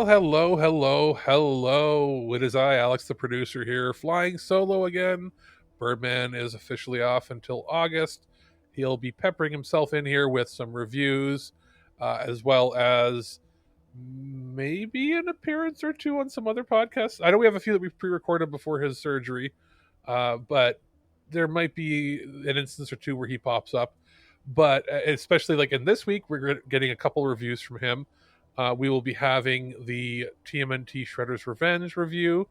Well, hello, hello, hello. It is I, Alex, the producer here, flying solo again. Birdman is officially off until August. He'll be peppering himself in here with some reviews, as well as maybe an appearance or two on some other podcasts. I know we have a few that we've pre-recorded before his surgery, but there might be an instance or two where he pops up. But especially like in this week, we're getting a couple reviews from him. We will be having the TMNT Shredder's Revenge review.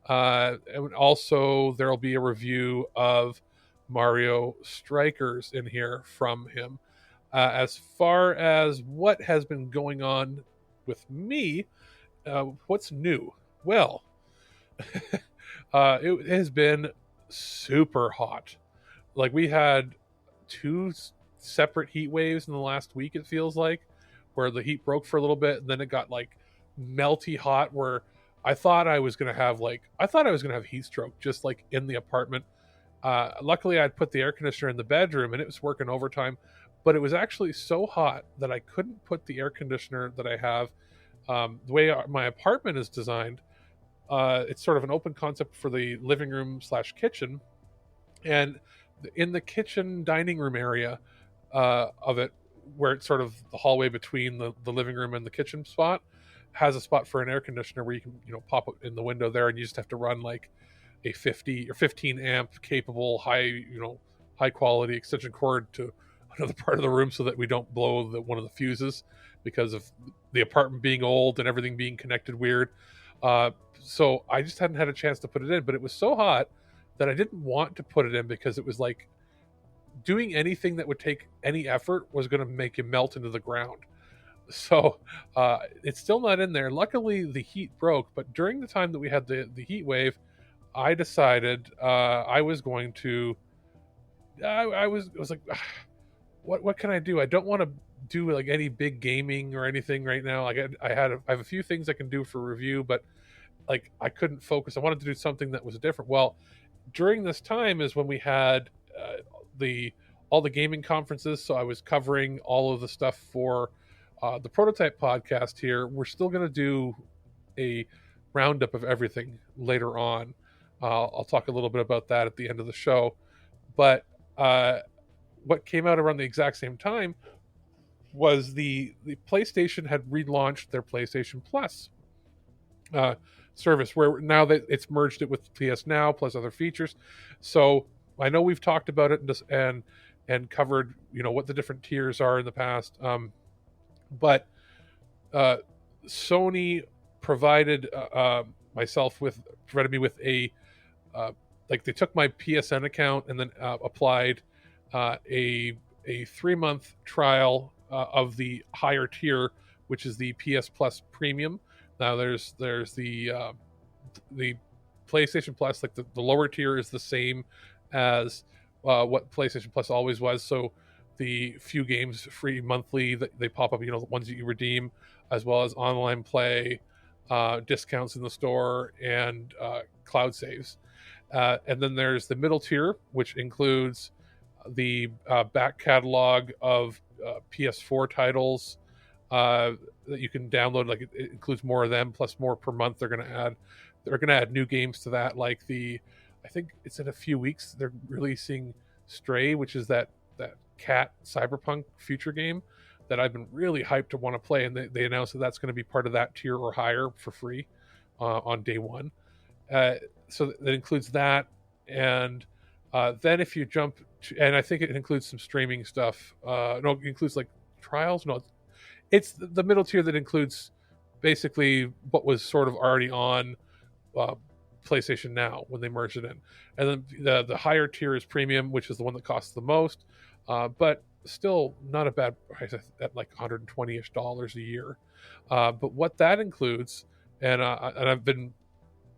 And also, there will be a review of Mario Strikers in here from him. As far as what has been going on with me, what's new? Well, it has been super hot. Like, we had two separate heat waves in the last week, it feels like, where the heat broke for a little bit and then it got like melty hot where I thought I was gonna have heat stroke just like in the apartment. Luckily I'd put the air conditioner in the bedroom and it was working overtime, but it was actually so hot that I couldn't put the air conditioner that I have. The way my apartment is designed, it's sort of an open concept for the living room slash kitchen, and in the kitchen dining room area of it, where it's sort of the hallway between the living room and the kitchen spot, has a spot for an air conditioner where you can pop it in the window there, and you just have to run like a 50 or 15 amp capable high quality extension cord to another part of the room so that we don't blow one of the fuses because of the apartment being old and everything being connected weird. So I just hadn't had a chance to put it in, but it was so hot that I didn't want to put it in because it was like doing anything that would take any effort was going to make you melt into the ground. So it's still not in there. Luckily, the heat broke, but during the time that we had the heat wave, I decided I was going to. I was like, what can I do? I don't want to do like any big gaming or anything right now. Like I have a few things I can do for review, but like I couldn't focus. I wanted to do something that was different. Well, during this time is when we had all the gaming conferences, so I was covering all of the stuff for the Prototype podcast here. We're still going to do a roundup of everything later on. I'll talk a little bit about that at the end of the show. But what came out around the exact same time was the PlayStation had relaunched their PlayStation Plus service, where now that it's merged it with PS Now plus other features. So I know we've talked about it and covered what the different tiers are in the past, but Sony provided provided me with a like they took my PSN account and then applied a 3-month trial of the higher tier, which is the PS Plus Premium. Now there's the PlayStation Plus, like the lower tier is the same as what PlayStation Plus always was. So the few games free monthly that they pop up, the ones that you redeem, as well as online play, discounts in the store, and cloud saves. And then there's the middle tier, which includes the back catalog of PS4 titles that you can download. Like it includes more of them, plus more per month. They're going to add new games to that. Like I think it's in a few weeks they're releasing Stray, which is that cat cyberpunk future game that I've been really hyped to want to play, and they announced that that's going to be part of that tier or higher for free on day one. So that includes that, and then if you jump to, and I think it includes some streaming stuff. No, it includes like trials. No, it's the middle tier that includes basically what was sort of already on PlayStation Now when they merged it in, and then the higher tier is premium, which is the one that costs the most, but still not a bad price at like $120-ish a year. But what that includes, and I've been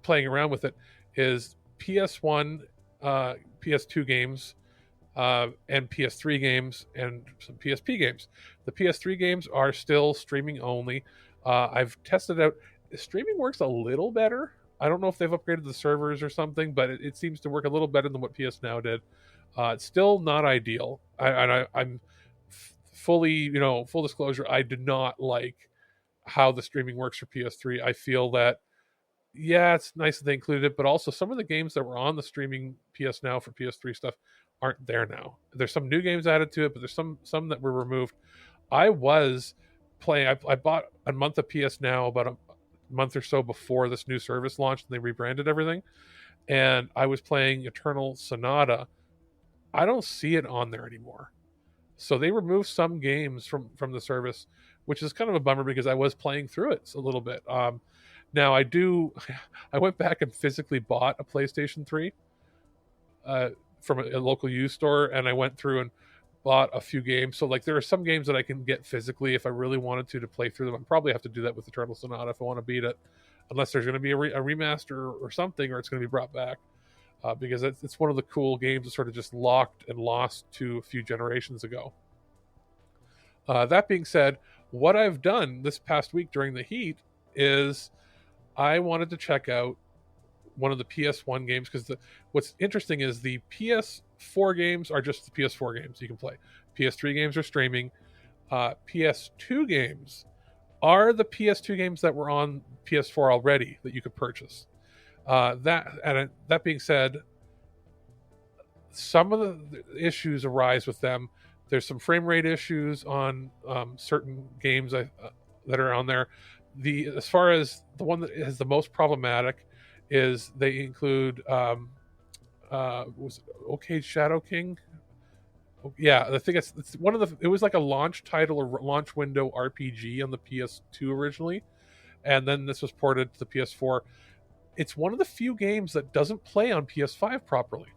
playing around with it, is PS1, PS2 games, and PS3 games, and some PSP games. The PS3 games are still streaming only. I've tested out. Streaming works a little better. I don't know if they've upgraded the servers or something, but it seems to work a little better than what PS Now did. It's still not ideal. I'm fully, full disclosure, I do not like how the streaming works for PS3. I feel that, yeah, it's nice that they included it, but also some of the games that were on the streaming PS Now for PS3 stuff aren't there now. There's some new games added to it, but there's some that were removed. I was playing. I bought a month of PS Now about a month or so before this new service launched, and they rebranded everything. And I was playing Eternal Sonata. I don't see it on there anymore. So they removed some games from the service, which is kind of a bummer because I was playing through it a little bit. Now I went back and physically bought a PlayStation 3 from a local used store, and I went through and bought a few games. So like there are some games that I can get physically if I really wanted to play through them. I'd probably have to do that with Eternal Sonata if I want to beat it, unless there's going to be a remaster or something, or it's going to be brought back. Because it's one of the cool games that sort of just locked and lost to a few generations ago. That being said, what I've done this past week during the heat is I wanted to check out one of the PS1 games, because what's interesting is the PS4 games are just the PS4 games you can play. PS3 games are streaming. PS2 games are the PS2 games that were on PS4 already that you could purchase. That being said, some of the issues arise with them. There's some frame rate issues on certain games that are on there. As far as the one that is the most problematic is they include was it OK Shadow King? Yeah, I think it's one of the. It was like a launch title or launch window RPG on the PS2 originally, and then this was ported to the PS4. It's one of the few games that doesn't play on PS5 properly,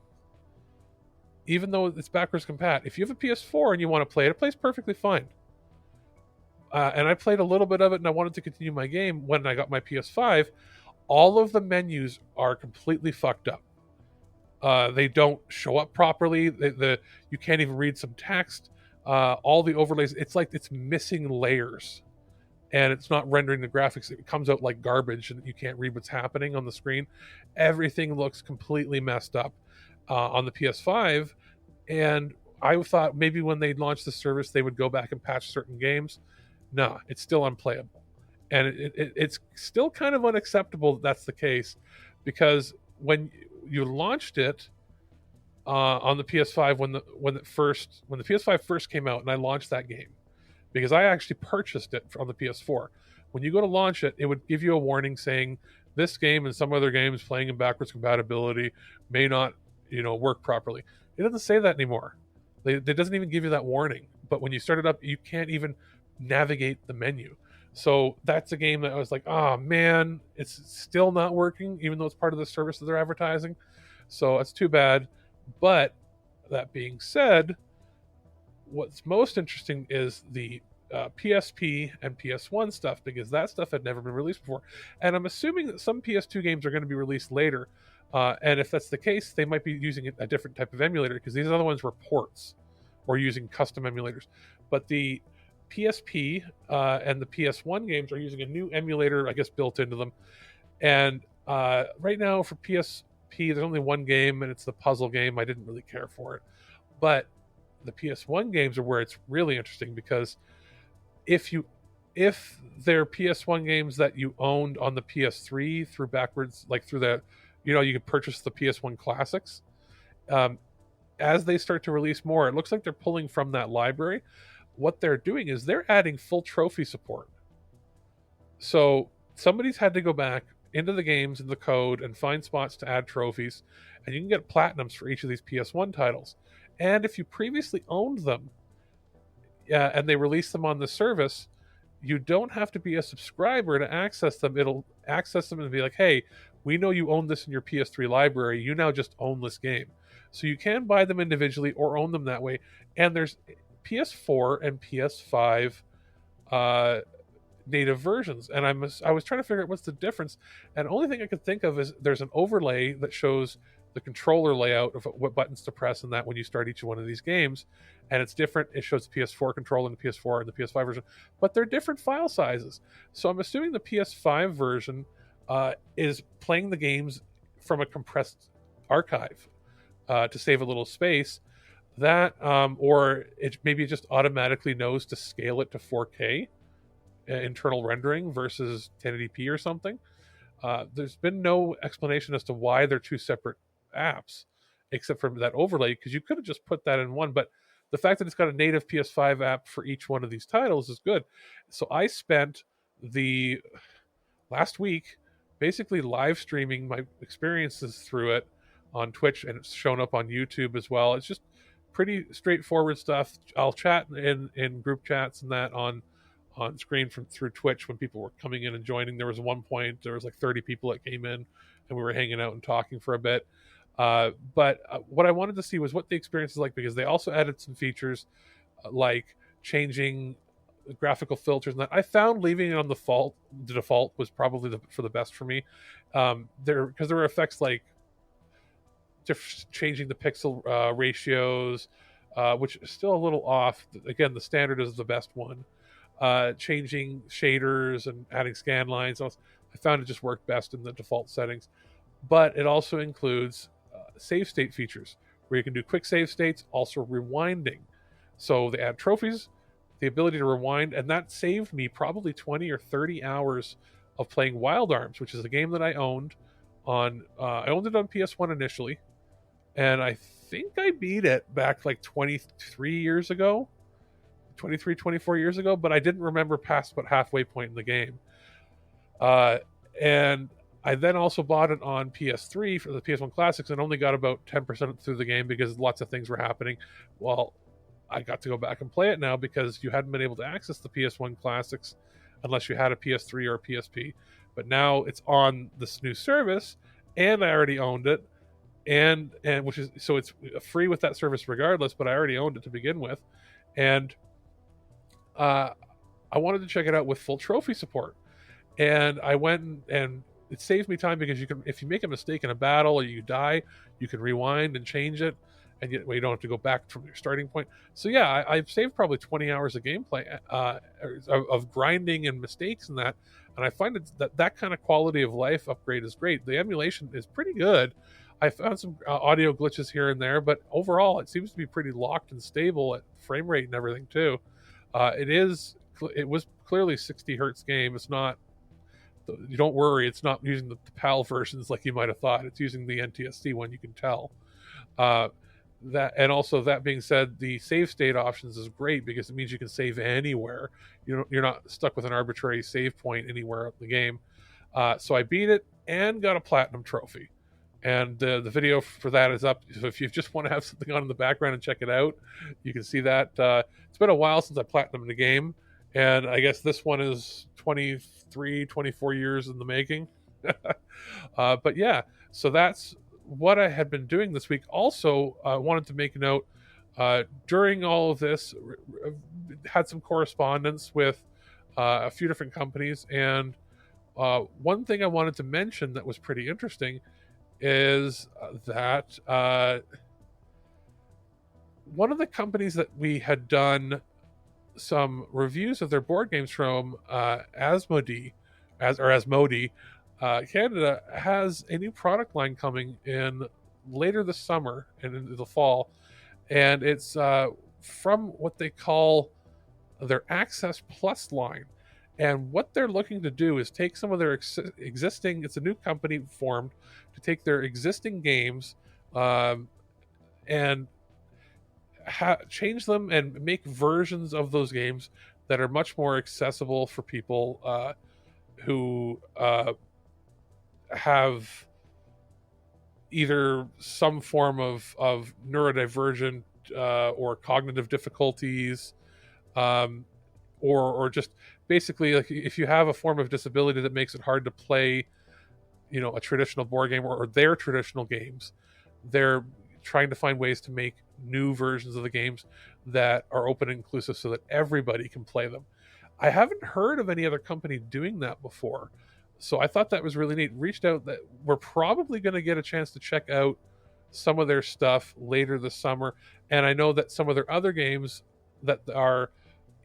even though it's backwards compat. If you have a PS4 and you want to play it, it plays perfectly fine. And I played a little bit of it, and I wanted to continue my game when I got my PS5. All of the menus are completely fucked up. They don't show up properly. You can't even read some text. All the overlays, it's like it's missing layers. And it's not rendering the graphics. It comes out like garbage, and you can't read what's happening on the screen. Everything looks completely messed up on the PS5. And I thought maybe when they launched the service, they would go back and patch certain games. No, it's still unplayable. And it's still kind of unacceptable that that's the case, because when you launched it on the PS5, when the PS5 first came out, and I launched that game, because I actually purchased it on the PS4. When you go to launch it, it would give you a warning saying this game and some other games playing in backwards compatibility may not, work properly. It doesn't say that anymore. It doesn't even give you that warning. But when you start it up, you can't even navigate the menu. So that's a game that I was like, oh man, it's still not working, even though it's part of the service that they're advertising. So it's too bad. But that being said, what's most interesting is the PSP and PS1 stuff, because that stuff had never been released before. And I'm assuming that some PS2 games are going to be released later. And if that's the case, they might be using a different type of emulator, because these other ones were ports or using custom emulators. But the PSP and the PS1 games are using a new emulator, I guess, built into them. And right now for PSP, there's only one game, and it's the puzzle game. I didn't really care for it. But the PS1 games are where it's really interesting, because if they're PS1 games that you owned on the PS3 through backwards, like through the, you could purchase the PS1 classics. As they start to release more, it looks like they're pulling from that library. What they're doing is they're adding full trophy support. So somebody's had to go back into the games and the code and find spots to add trophies, and you can get platinums for each of these PS1 titles. And if you previously owned them, and they release them on the service, you don't have to be a subscriber to access them. It'll access them and be like, hey, we know you own this in your PS3 library. You now just own this game. So you can buy them individually or own them that way. And there's PS4 and PS5 native versions. And I was trying to figure out what's the difference. And the only thing I could think of is there's an overlay that shows the controller layout of what buttons to press and that when you start each one of these games. And it's different. It shows the PS4 controller and the PS4 and the PS5 version, but they're different file sizes. So I'm assuming the PS5 version is playing the games from a compressed archive to save a little space. That or maybe it just automatically knows to scale it to 4K internal rendering versus 1080p or something. There's been no explanation as to why they're two separate apps, except for that overlay, because you could have just put that in one. But the fact that it's got a native PS5 app for each one of these titles is good. So I spent the last week basically live streaming my experiences through it on Twitch, and it's shown up on YouTube as well. It's just pretty straightforward stuff. I'll chat in group chats and that on screen from through Twitch when people were coming in and joining. There was one point there was like 30 people that came in, and we were hanging out and talking for a bit. But what I wanted to see was what the experience is like, because they also added some features like changing graphical filters and that. I found leaving it on the default was probably for the best for me. Because there were effects like changing the pixel ratios, which is still a little off. Again, the standard is the best one. Changing shaders and adding scan lines. I found it just worked best in the default settings. But it also includes save state features where you can do quick save states, also rewinding. So they add trophies, the ability to rewind, and that saved me probably 20 or 30 hours of playing Wild Arms, which is a game that I owned on I owned it on PS1 initially, and I think I beat it back like 23 years ago, 23, 24 years ago, but I didn't remember past about halfway point in the game. And I then also bought it on PS3 for the PS1 Classics and only got about 10% through the game because lots of things were happening. Well, I got to go back and play it now because you hadn't been able to access the PS1 Classics unless you had a PS3 or a PSP. But now it's on this new service, and I already owned it, and which is, so it's free with that service regardless, but I already owned it to begin with. And I wanted to check it out with full trophy support. And I went and it saves me time because you can, if you make a mistake in a battle or you die, you can rewind and change it, and you don't have to go back from your starting point. So yeah, I've saved probably 20 hours of gameplay of grinding and mistakes and that. And I find that kind of quality of life upgrade is great. The emulation is pretty good. I found some audio glitches here and there, but overall it seems to be pretty locked and stable at frame rate and everything too. It was clearly 60 hertz game. It's not, you don't worry, it's not using the PAL versions like you might have thought. It's using the NTSC one, you can tell. And also, that being said, the save state options is great because it means you can save anywhere. You're not stuck with an arbitrary save point anywhere in the game. So I beat it and got a platinum trophy. And the video for that is up. So if you just want to have something on in the background and check it out, you can see that. It's been a while since I platinumed the game. And I guess this one is 23, 24 years in the making. But yeah, so that's what I had been doing this week. Also, I wanted to make a note, during all of this, had some correspondence with a few different companies. And one thing I wanted to mention that was pretty interesting is that one of the companies that we had done some reviews of their board games from, Asmodee Canada, has a new product line coming in later this summer and into the fall, and it's from what they call their Access Plus line. And what they're looking to do is take some of their existing, it's a new company formed to take their existing games and change them and make versions of those games that are much more accessible for people who have either some form of neurodivergent or cognitive difficulties, or just basically, like, if you have a form of disability that makes it hard to play, a traditional board game or their traditional games, they're trying to find ways to make new versions of the games that are open and inclusive so that everybody can play them. I haven't heard of any other company doing that before, so I thought that was really neat. Reached out, that we're probably going to get a chance to check out some of their stuff later this summer. And I know that some of their other games that are,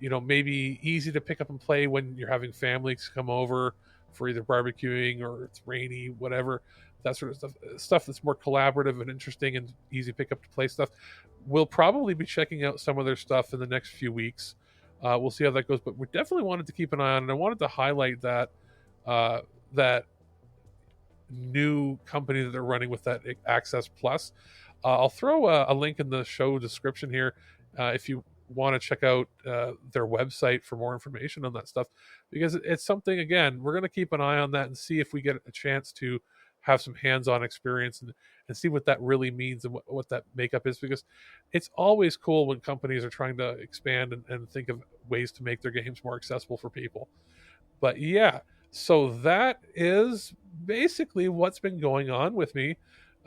maybe easy to pick up and play when you're having families come over for either barbecuing or it's rainy, whatever, that sort of stuff that's more collaborative and interesting and easy pick up to play stuff. We'll probably be checking out some of their stuff in the next few weeks. We'll see how that goes, but we definitely wanted to keep an eye on, and I wanted to highlight that that new company that they're running with that Access Plus. I'll throw a link in the show description here if you want to check out their website for more information on that stuff, because it's something, again, we're going to keep an eye on that and see if we get a chance to have some hands-on experience and see what that really means and what that makeup is, because it's always cool when companies are trying to expand and think of ways to make their games more accessible for people. But yeah, so that is basically what's been going on with me.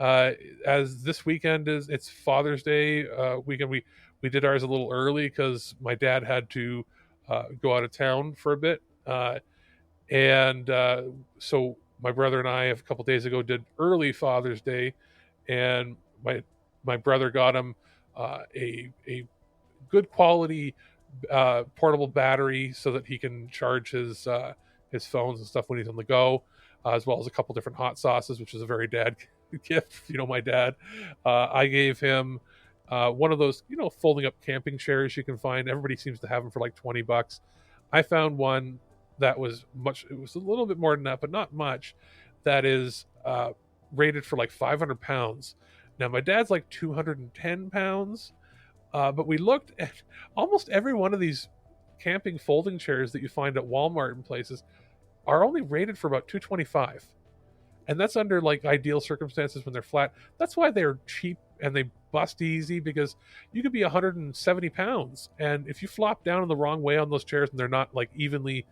As this weekend it's Father's Day weekend. We did ours a little early because my dad had to go out of town for a bit, and so my brother and I, a couple days ago, did early Father's Day, and my brother got him a good quality portable battery so that he can charge his phones and stuff when he's on the go, as well as a couple different hot sauces, which is a very dad gift. My dad. I gave him one of those, folding up camping chairs you can find. Everybody seems to have them for like $20. I found one that was it was a little bit more than that, but not much. That is rated for like 500 pounds. Now my dad's like 210 pounds. But we looked at almost every one of these camping folding chairs that you find at Walmart and places are only rated for about 225. And that's under like ideal circumstances when they're flat. That's why they're cheap and they bust easy, because you could be 170 pounds. And if you flop down in the wrong way on those chairs and they're not like evenly,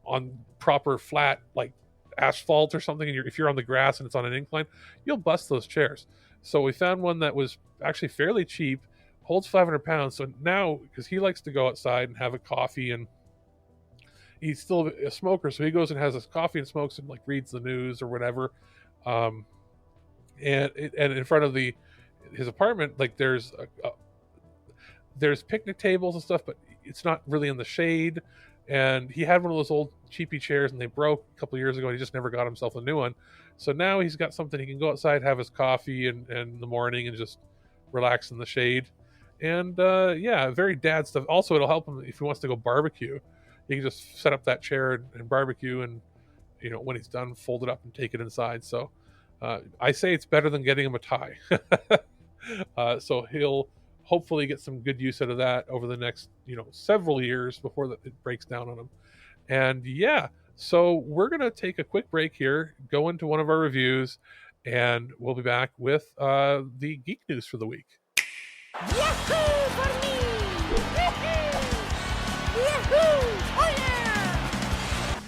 on proper flat, like asphalt or something, and if you're on the grass and it's on an incline, you'll bust those chairs. So we found one that was actually fairly cheap, holds 500 pounds. So now, because he likes to go outside and have a coffee, and he's still a smoker, so he goes and has his coffee and smokes and like reads the news or whatever. And in front of his apartment, like there's picnic tables and stuff, but it's not really in the shade. And he had one of those old cheapy chairs, and they broke a couple of years ago, and he just never got himself a new one. So now he's got something he can go outside, have his coffee in the morning, and just relax in the shade. And very dad stuff. Also, it'll help him if he wants to go barbecue. He can just set up that chair and barbecue, and when he's done, fold it up and take it inside. So I say it's better than getting him a tie. So he'll hopefully get some good use out of that over the next several years before it breaks down on him. And so we're gonna take a quick break here, go into one of our reviews, and we'll be back with the geek news for the week. Yahoo for me! Yahoo! Oh yeah!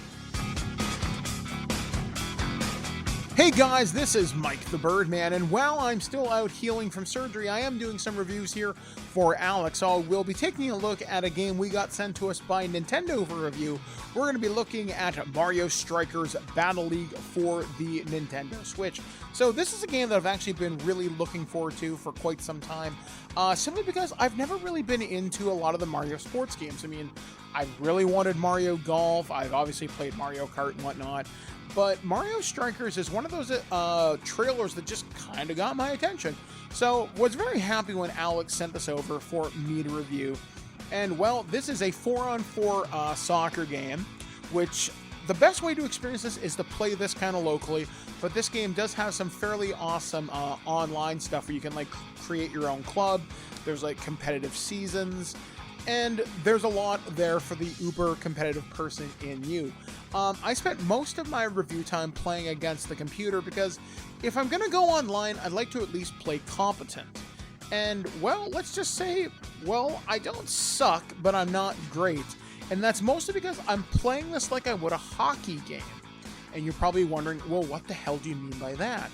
Hey guys, this is Mike the Birdman, and while I'm still out healing from surgery, I am doing some reviews here for Alex. So we'll be taking a look at a game we got sent to us by Nintendo for review. We're going to be looking at Mario Strikers Battle League for the Nintendo Switch. So this is a game that I've actually been really looking forward to for quite some time, simply because I've never really been into a lot of the Mario sports games. I mean, I really wanted Mario Golf. I've obviously played Mario Kart and whatnot. But Mario Strikers is one of those trailers that just kind of got my attention. So was very happy when Alex sent this over for me to review. And well, this is a 4-on-4 soccer game, which the best way to experience this is to play this kind of locally. But this game does have some fairly awesome online stuff where you can like create your own club. There's like competitive seasons. And there's a lot there for the uber competitive person in you. I spent most of my review time playing against the computer because if I'm going to go online, I'd like to at least play competent. And, well, let's just say, well, I don't suck, but I'm not great. And that's mostly because I'm playing this like I would a hockey game. And you're probably wondering, well, what the hell do you mean by that?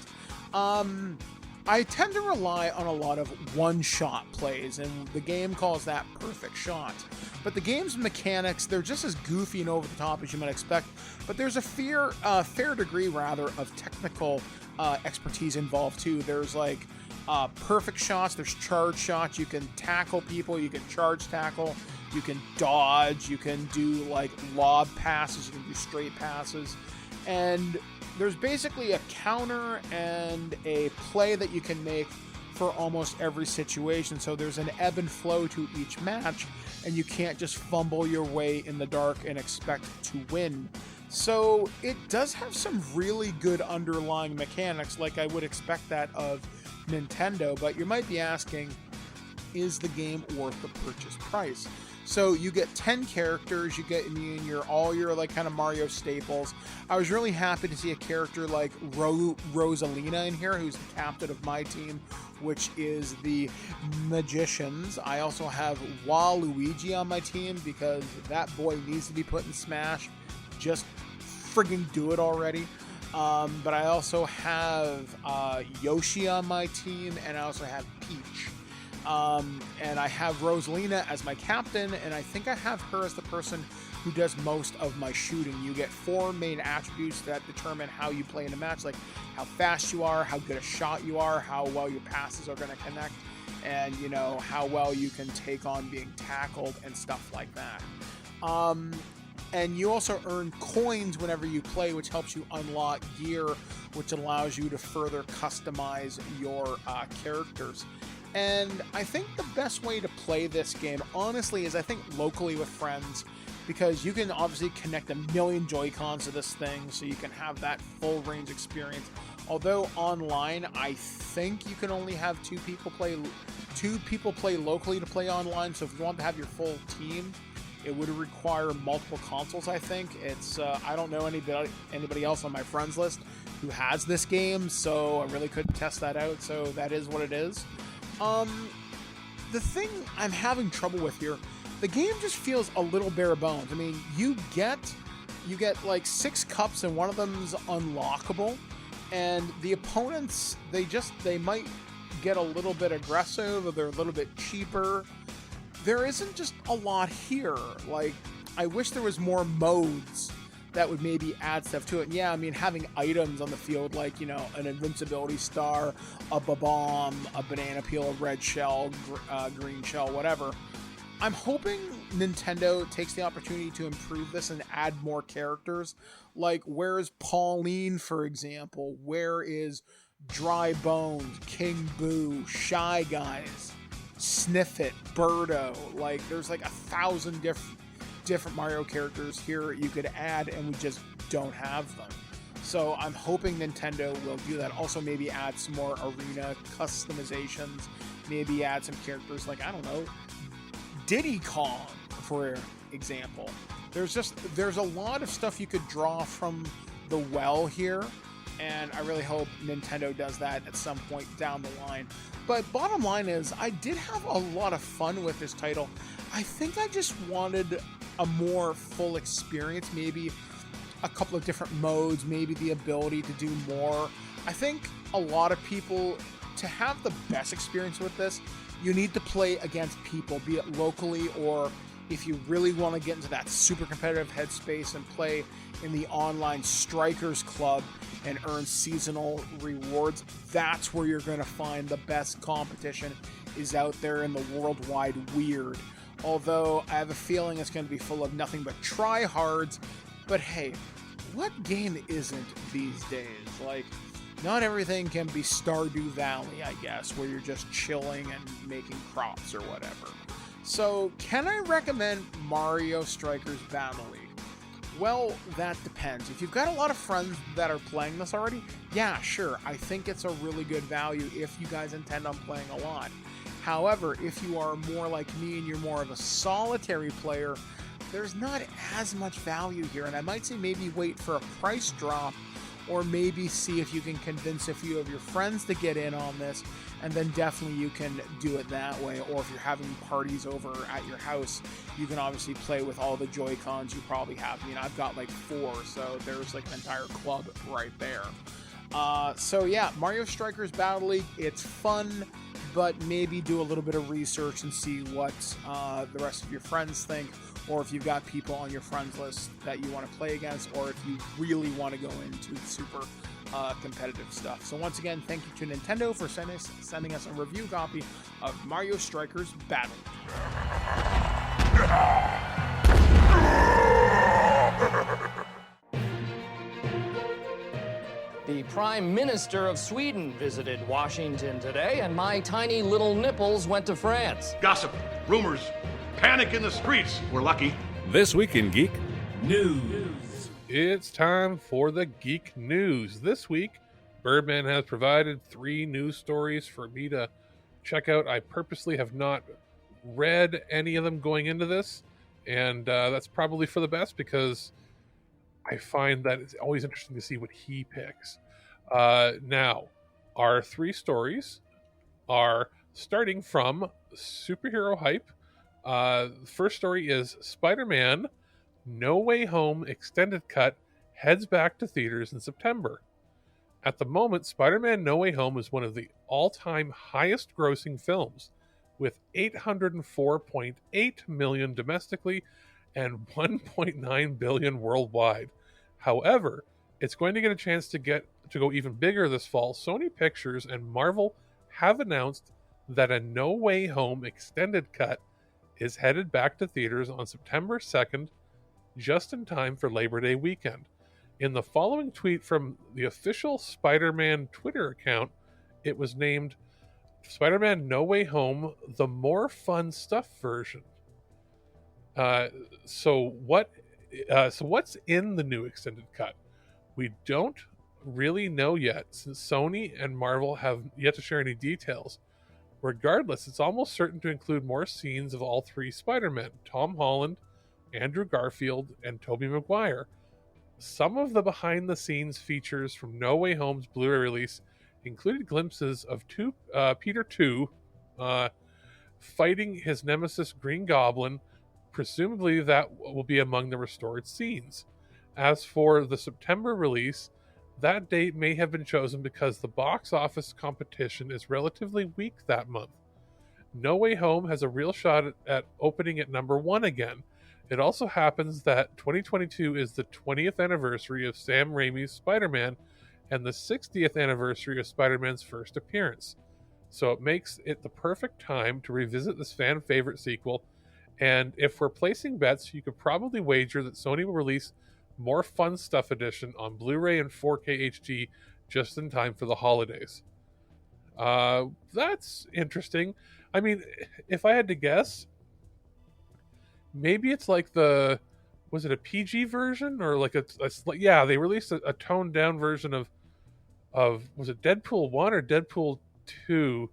I tend to rely on a lot of one-shot plays, and the game calls that perfect shot. But the game's mechanics, they're just as goofy and over the top as you might expect, but there's a fair degree, rather, of technical expertise involved, too. There's, like, perfect shots, there's charge shots, you can tackle people, you can charge tackle, you can dodge, you can do, like, lob passes, you can do straight passes, and there's basically a counter and a play that you can make for almost every situation. So there's an ebb and flow to each match, and you can't just fumble your way in the dark and expect to win. So it does have some really good underlying mechanics, like I would expect that of Nintendo, but you might be asking, is the game worth the purchase price? So you get 10 characters, you get all your like kind of Mario staples. I was really happy to see a character like Rosalina in here, who's the captain of my team, which is the Magicians. I also have Waluigi on my team because that boy needs to be put in Smash. Just friggin' do it already. But I also have Yoshi on my team, and I also have Peach. And I have Rosalina as my captain, and I think I have her as the person who does most of my shooting. You get 4 main attributes that determine how you play in a match, like how fast you are, how good a shot you are, how well your passes are going to connect, and, you know, how well you can take on being tackled and stuff like that. And you also earn coins whenever you play, which helps you unlock gear, which allows you to further customize your characters. And I think the best way to play this game, honestly, is I think locally with friends, because you can obviously connect a million Joy-Cons to this thing, so you can have that full range experience. Although online, I think you can only have two people play locally to play online. So if you want to have your full team, it would require multiple consoles, I think. It's I don't know anybody else on my friends list who has this game, so I really couldn't test that out, so that is what it is. The thing I'm having trouble with here, the game just feels a little bare bones. I mean, you get like 6 cups and one of them's unlockable, and the opponents, they might get a little bit aggressive, or they're a little bit cheaper. There isn't just a lot here. Like, I wish there was more modes that would maybe add stuff to it. And yeah, I mean, having items on the field, like, you know, an invincibility star, a bomb, a banana peel, a red shell, green shell, whatever. I'm hoping Nintendo takes the opportunity to improve this and add more characters. Like, where is Pauline, for example? Where is Dry Bones, King Boo, Shy Guys, Sniffit, Birdo? Like, there's like 1,000 different Mario characters here you could add, and we just don't have them. So I'm hoping Nintendo will do that. Also, maybe add some more arena customizations. Maybe add some characters like, I don't know, Diddy Kong, for example. There's a lot of stuff you could draw from the well here, and I really hope Nintendo does that at some point down the line. But bottom line is, I did have a lot of fun with this title. I think I just wanted a more full experience, maybe a couple of different modes, maybe the ability to do more. I think a lot of people, to have the best experience with this, you need to play against people, be it locally, or if you really want to get into that super competitive headspace and play in the online Strikers Club and earn seasonal rewards, that's where you're going to find the best competition is out there in the worldwide weird. Although I have a feeling it's going to be full of nothing but tryhards. But hey, what game isn't these days? Like, not everything can be Stardew Valley, I guess, where you're just chilling and making crops or whatever. So, can I recommend Mario Strikers Battle League? Well, that depends. If you've got a lot of friends that are playing this already, yeah, sure, I think it's a really good value if you guys intend on playing a lot. However, if you are more like me and you're more of a solitary player, there's not as much value here, and I might say maybe wait for a price drop, or maybe see if you can convince a few of your friends to get in on this, and then definitely you can do it that way. Or if you're having parties over at your house, you can obviously play with all the Joy-Cons you probably have. I mean, I've got like 4, so there's like an entire club right there. So yeah, Mario Strikers Battle League, it's fun, but maybe do a little bit of research and see what the rest of your friends think, or if you've got people on your friends list that you want to play against, or if you really want to go into super competitive stuff. So once again, thank you to Nintendo for sending us a review copy of Mario Strikers Battle. The Prime Minister of Sweden visited Washington today, and my tiny little nipples went to France. Gossip, rumors, panic in the streets. We're lucky. This Week in Geek News. It's time for the Geek News. This week, Birdman has provided 3 news stories for me to check out. I purposely have not read any of them going into this, and that's probably for the best because I find that it's always interesting to see what he picks. Now, our 3 stories are starting from superhero hype. The first story is Spider-Man No Way Home Extended Cut heads back to theaters in September. At the moment, Spider-Man No Way Home is one of the all-time highest grossing films, with $804.8 million domestically and $1.9 billion worldwide. However, it's going to get a chance to go even bigger this fall. Sony Pictures and Marvel have announced that a No Way Home extended cut is headed back to theaters on September 2nd, just in time for Labor Day weekend. In the following tweet from the official Spider-Man Twitter account, it was named Spider-Man No Way Home, the more fun stuff version. So what's in the new extended cut? We don't really know yet, since Sony and Marvel have yet to share any details. Regardless, it's almost certain to include more scenes of all 3 Spider-Men, Tom Holland, Andrew Garfield, and Tobey Maguire. Some of the behind-the-scenes features from No Way Home's Blu-ray release included glimpses of Peter 2 fighting his nemesis Green Goblin. Presumably that will be among the restored scenes. As for the September release, that date may have been chosen because the box office competition is relatively weak that month. No Way Home has a real shot at opening at number 1 again. It also happens that 2022 is the 20th anniversary of Sam Raimi's Spider-Man and the 60th anniversary of Spider-Man's first appearance. So it makes it the perfect time to revisit this fan favorite sequel. And if we're placing bets, you could probably wager that Sony will release More Fun Stuff Edition on Blu-ray and 4K HD just in time for the holidays. That's interesting. I mean, if I had to guess, maybe it's like was it a PG version or like yeah, they released a toned down version of was it Deadpool 1 or Deadpool 2?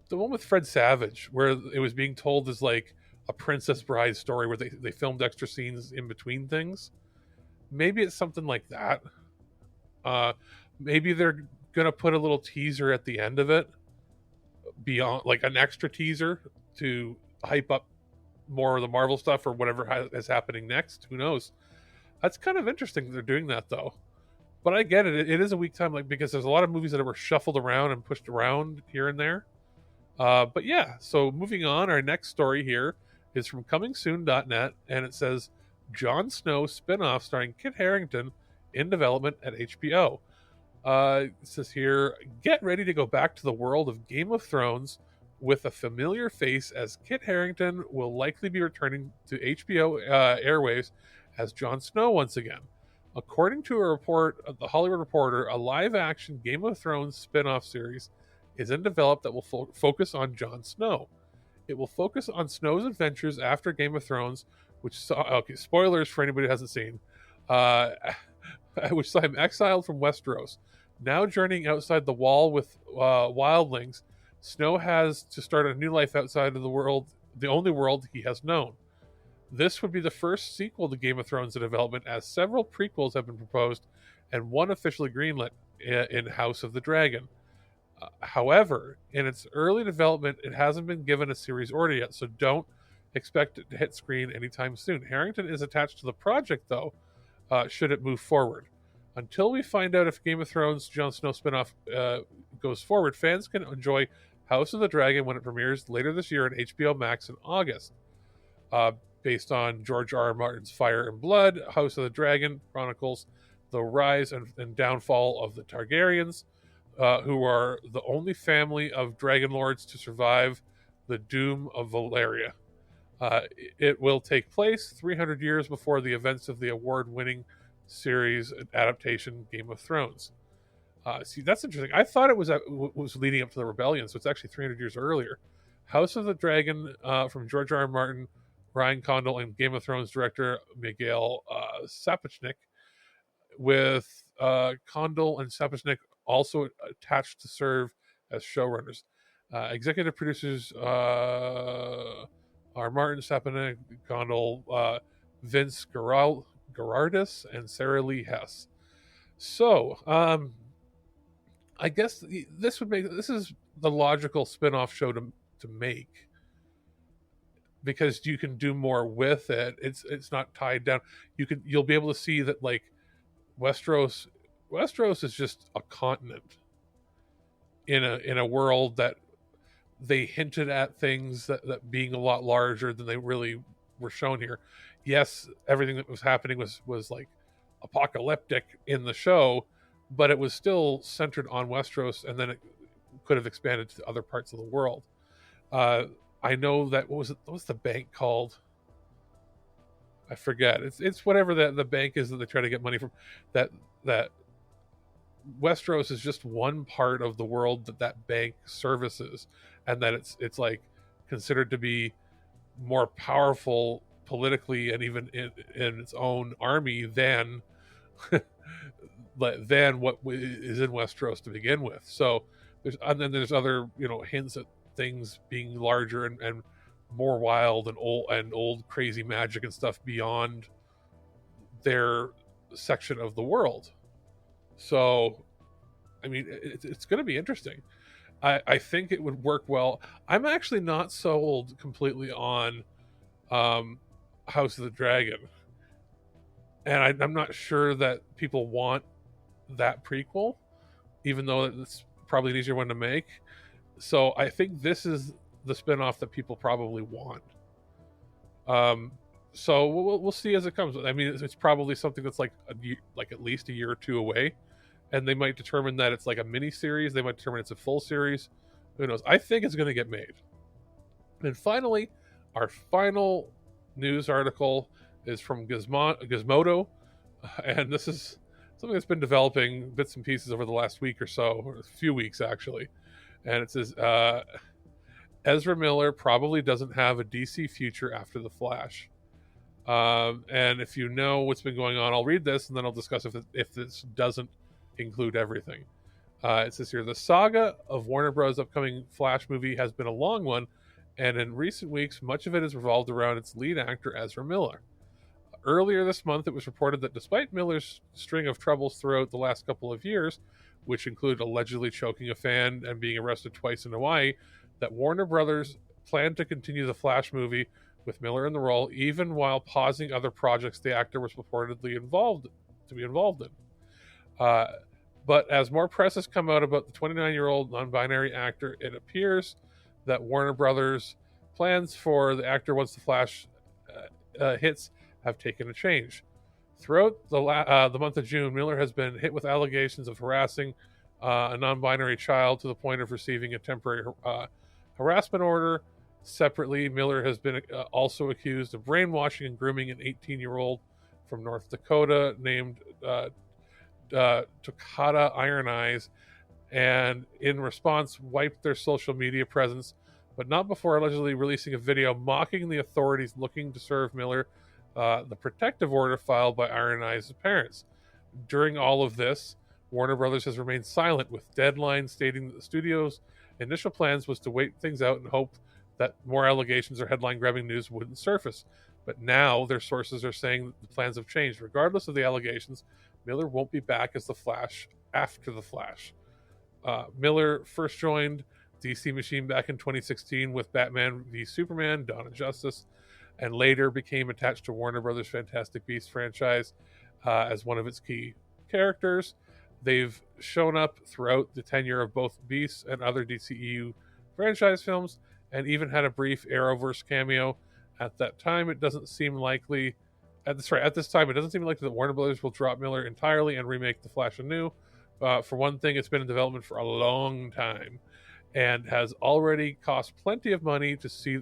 The one with Fred Savage, where it was being told as like a Princess Bride story where they filmed extra scenes in between things. Maybe it's something like that. Maybe they're gonna put a little teaser at the end of it, beyond like an extra teaser to hype up more of the Marvel stuff or whatever is happening next. Who knows? That's kind of interesting that they're doing that though. But I get it. It is a weak time, like because there's a lot of movies that were shuffled around and pushed around here and there. But yeah, so moving on, our next story here is from comingsoon.net, and it says Jon Snow spinoff starring Kit Harington in development at HBO. It says here, get ready to go back to the world of Game of Thrones with a familiar face, as Kit Harington will likely be returning to HBO airwaves as Jon Snow once again. According to a report of The Hollywood Reporter, a live-action Game of Thrones spin-off series is in development that will focus on Jon Snow. It will focus on Snow's adventures after Game of Thrones, which saw, okay, spoilers for anybody who hasn't seen, which saw him exiled from Westeros. Now journeying outside the wall with wildlings, Snow has to start a new life outside of the world, the only world he has known. This would be the first sequel to Game of Thrones in development, as several prequels have been proposed and one officially greenlit in House of the Dragon. However, in its early development, it hasn't been given a series order yet, so don't expect it to hit screen anytime soon. Harington is attached to the project, though, should it move forward. Until we find out if Game of Thrones Jon Snow spinoff goes forward, fans can enjoy House of the Dragon when it premieres later this year on HBO Max in August. Based on George R. R. Martin's Fire and Blood, House of the Dragon chronicles the rise and downfall of the Targaryens, who are the only family of dragon lords to survive the doom of Valyria. It will take place 300 years before the events of the award-winning series adaptation Game of Thrones. See, that's interesting. I thought it was leading up to the rebellion, so it's actually 300 years earlier. House of the Dragon from George R. R. Martin, Ryan Condal, and Game of Thrones director Miguel Sapochnik, with Condal and Sapochnik also attached to serve as showrunners. Executive producers are Martin Sapochnik, Condal, Vince Gerardis, and Sarah Lee Hess. So, I guess this is the logical spin-off show to make, because you can do more with it. It's not tied down. You'll be able to see that, like, Westeros is just a continent in a world that they hinted at things that being a lot larger than they really were shown here. Yes, everything that was happening was like apocalyptic in the show, but it was still centered on Westeros, and then it could have expanded to other parts of the world. I know that what was the bank called? I forget. It's whatever the bank is that they try to get money from. That Westeros is just one part of the world that bank services, and that it's like considered to be more powerful politically and even in its own army than what is in Westeros to begin with. So there's other hints at things being larger and more wild and old crazy magic and stuff beyond their section of the world. So, I mean, it's going to be interesting. I think it would work well. I'm actually not sold completely on House of the Dragon, and I'm not sure that people want that prequel, even though it's probably an easier one to make. So I think this is the spinoff that people probably want. So we'll see as it comes. I mean, it's probably something that's like at least a year or two away, and they might determine that it's like a mini series. They might determine it's a full series. Who knows? I think it's going to get made. And finally, our final news article is from Gizmodo, and this is something that's been developing bits and pieces over the last week or so, or a few weeks actually. And it says Ezra Miller probably doesn't have a DC future after The Flash. And if you know what's been going on, I'll read this and then I'll discuss if this doesn't include everything. It says here, the saga of Warner Bros. Upcoming Flash movie has been a long one, and in recent weeks, much of it has revolved around its lead actor, Ezra Miller. Earlier this month, it was reported that despite Miller's string of troubles throughout the last couple of years, which included allegedly choking a fan and being arrested twice in Hawaii, that Warner Brothers planned to continue the Flash movie with Miller in the role, even while pausing other projects the actor was purportedly involved in. But as more press has come out about the 29-year-old non-binary actor, it appears that Warner Brothers' plans for the actor once the Flash hits have taken a change. Throughout the month of June, Miller has been hit with allegations of harassing a non-binary child to the point of receiving a temporary harassment order. Separately, Miller has been also accused of brainwashing and grooming an 18-year-old from North Dakota named Tokata Iron Eyes, and in response wiped their social media presence, but not before allegedly releasing a video mocking the authorities looking to serve Miller the protective order filed by Iron Eyes' parents. During all of this, Warner Brothers has remained silent, with deadlines stating that the studio's initial plans was to wait things out and hope that more allegations or headline-grabbing news wouldn't surface. But now their sources are saying that the plans have changed. Regardless of the allegations, Miller won't be back as the Flash after the Flash. Miller first joined DC Machine back in 2016 with Batman v Superman: Dawn of Justice, and later became attached to Warner Brothers' Fantastic Beasts franchise as one of its key characters. They've shown up throughout the tenure of both Beasts and other DCEU franchise films, and even had a brief Arrowverse cameo. At this time, it doesn't seem likely that Warner Brothers will drop Miller entirely and remake The Flash anew. For one thing, it's been in development for a long time, and has already cost plenty of money to see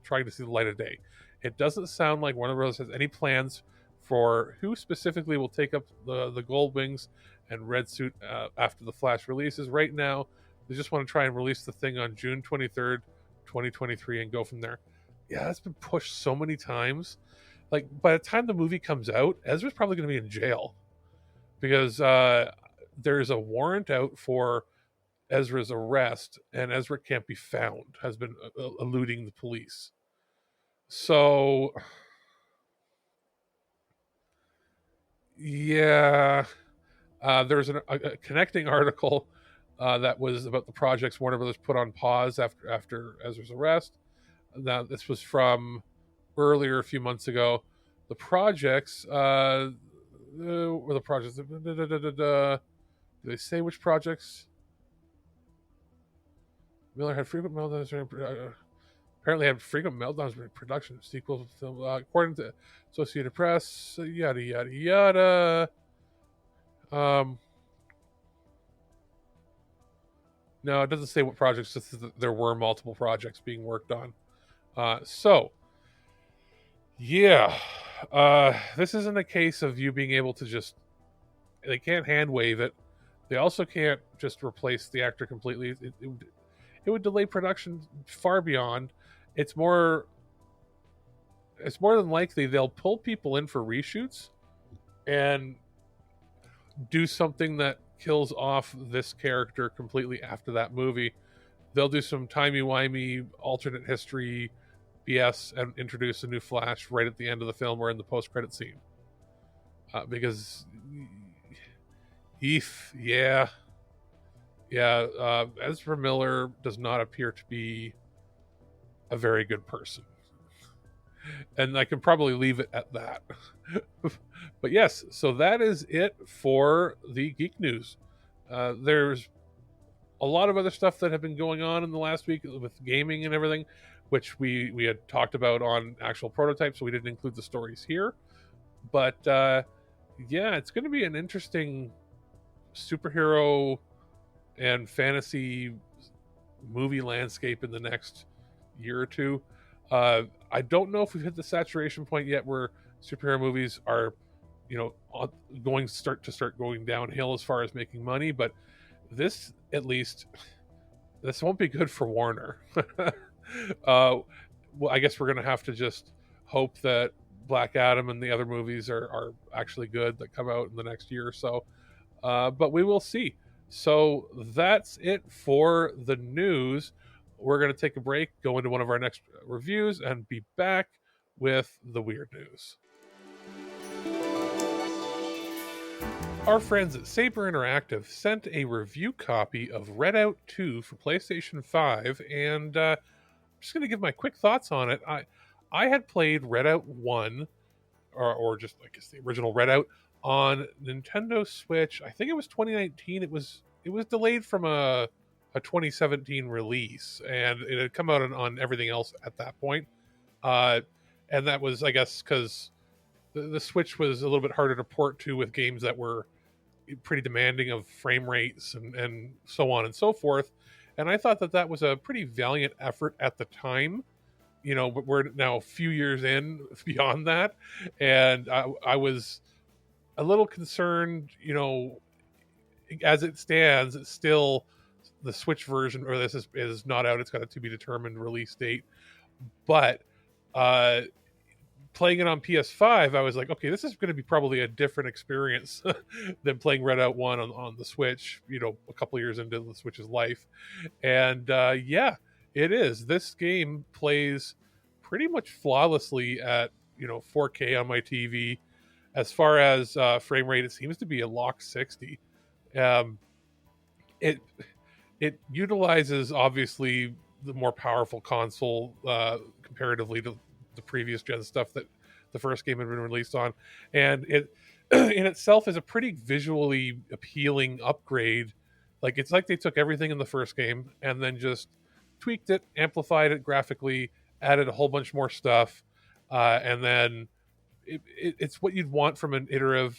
trying to see the light of day. It doesn't sound like Warner Bros. Has any plans for who specifically will take up the Gold Wings and Red Suit after the Flash releases. Right now, they just want to try and release the thing on June 23rd, 2023, and go from there. Yeah, that's been pushed so many times. Like, by the time the movie comes out, Ezra's probably going to be in jail because there's a warrant out for Ezra's arrest, and Ezra can't be found, has been eluding the police. So, yeah, there's a connecting article that was about the projects Warner Brothers put on pause after Ezra's arrest. Now, this was from earlier, a few months ago. The projects were the projects. Do they say which projects? Miller had frequent meltdowns during apparently had frequent meltdowns during production of sequel film, according to Associated Press. Yada yada yada. No, it doesn't say what projects. Just that there were multiple projects being worked on. So, yeah, this isn't a case of you being able to just. They can't hand wave it. They also can't just replace the actor completely. It would delay production far beyond. It's more than likely they'll pull people in for reshoots and do something that kills off this character completely after that movie. They'll do some timey-wimey alternate history BS and introduce a new Flash right at the end of the film or in the post-credit scene. Because Ezra Miller does not appear to be a very good person. And I can probably leave it at that. But yes, so that is it for the Geek News. There's a lot of other stuff that have been going on in the last week with gaming and everything, which we had talked about on actual prototypes, so we didn't include the stories here. But yeah, it's going to be an interesting superhero and fantasy movie landscape in the next year or two. I don't know if we've hit the saturation point yet where superhero movies are, going to start going downhill as far as making money, but this won't be good for Warner. Well, I guess we're going to have to just hope that Black Adam and the other movies are actually good that come out in the next year or so. But we will see. So that's it for the news. We're going to take a break, go into one of our next reviews, and be back with the weird news. Our friends at Saber Interactive sent a review copy of Redout 2 for PlayStation 5, and I'm just going to give my quick thoughts on it. I had played Redout 1, or just, I guess, the original Redout, on Nintendo Switch. I think it was 2019. It was delayed from a 2017 release, and it had come out on everything else at that point. And that was, I guess, because the Switch was a little bit harder to port to with games that were pretty demanding of frame rates and so on and so forth. And I thought that was a pretty valiant effort at the time. But we're now a few years in beyond that, and I was a little concerned. As it stands, it's still the Switch version, or this is not out. It's got a to be determined release date. But playing it on PS5, I was like, okay, this is going to be probably a different experience than playing Redout 1 on the Switch, a couple years into the Switch's life. And yeah, it is. This game plays pretty much flawlessly at 4K on my TV. As far as frame rate, it seems to be a lock 60. It utilizes, obviously, the more powerful console comparatively to the previous gen stuff that the first game had been released on, and it in itself is a pretty visually appealing upgrade. Like, it's like they took everything in the first game and then just tweaked it, amplified it graphically, added a whole bunch more stuff, and then it's what you'd want from an iterative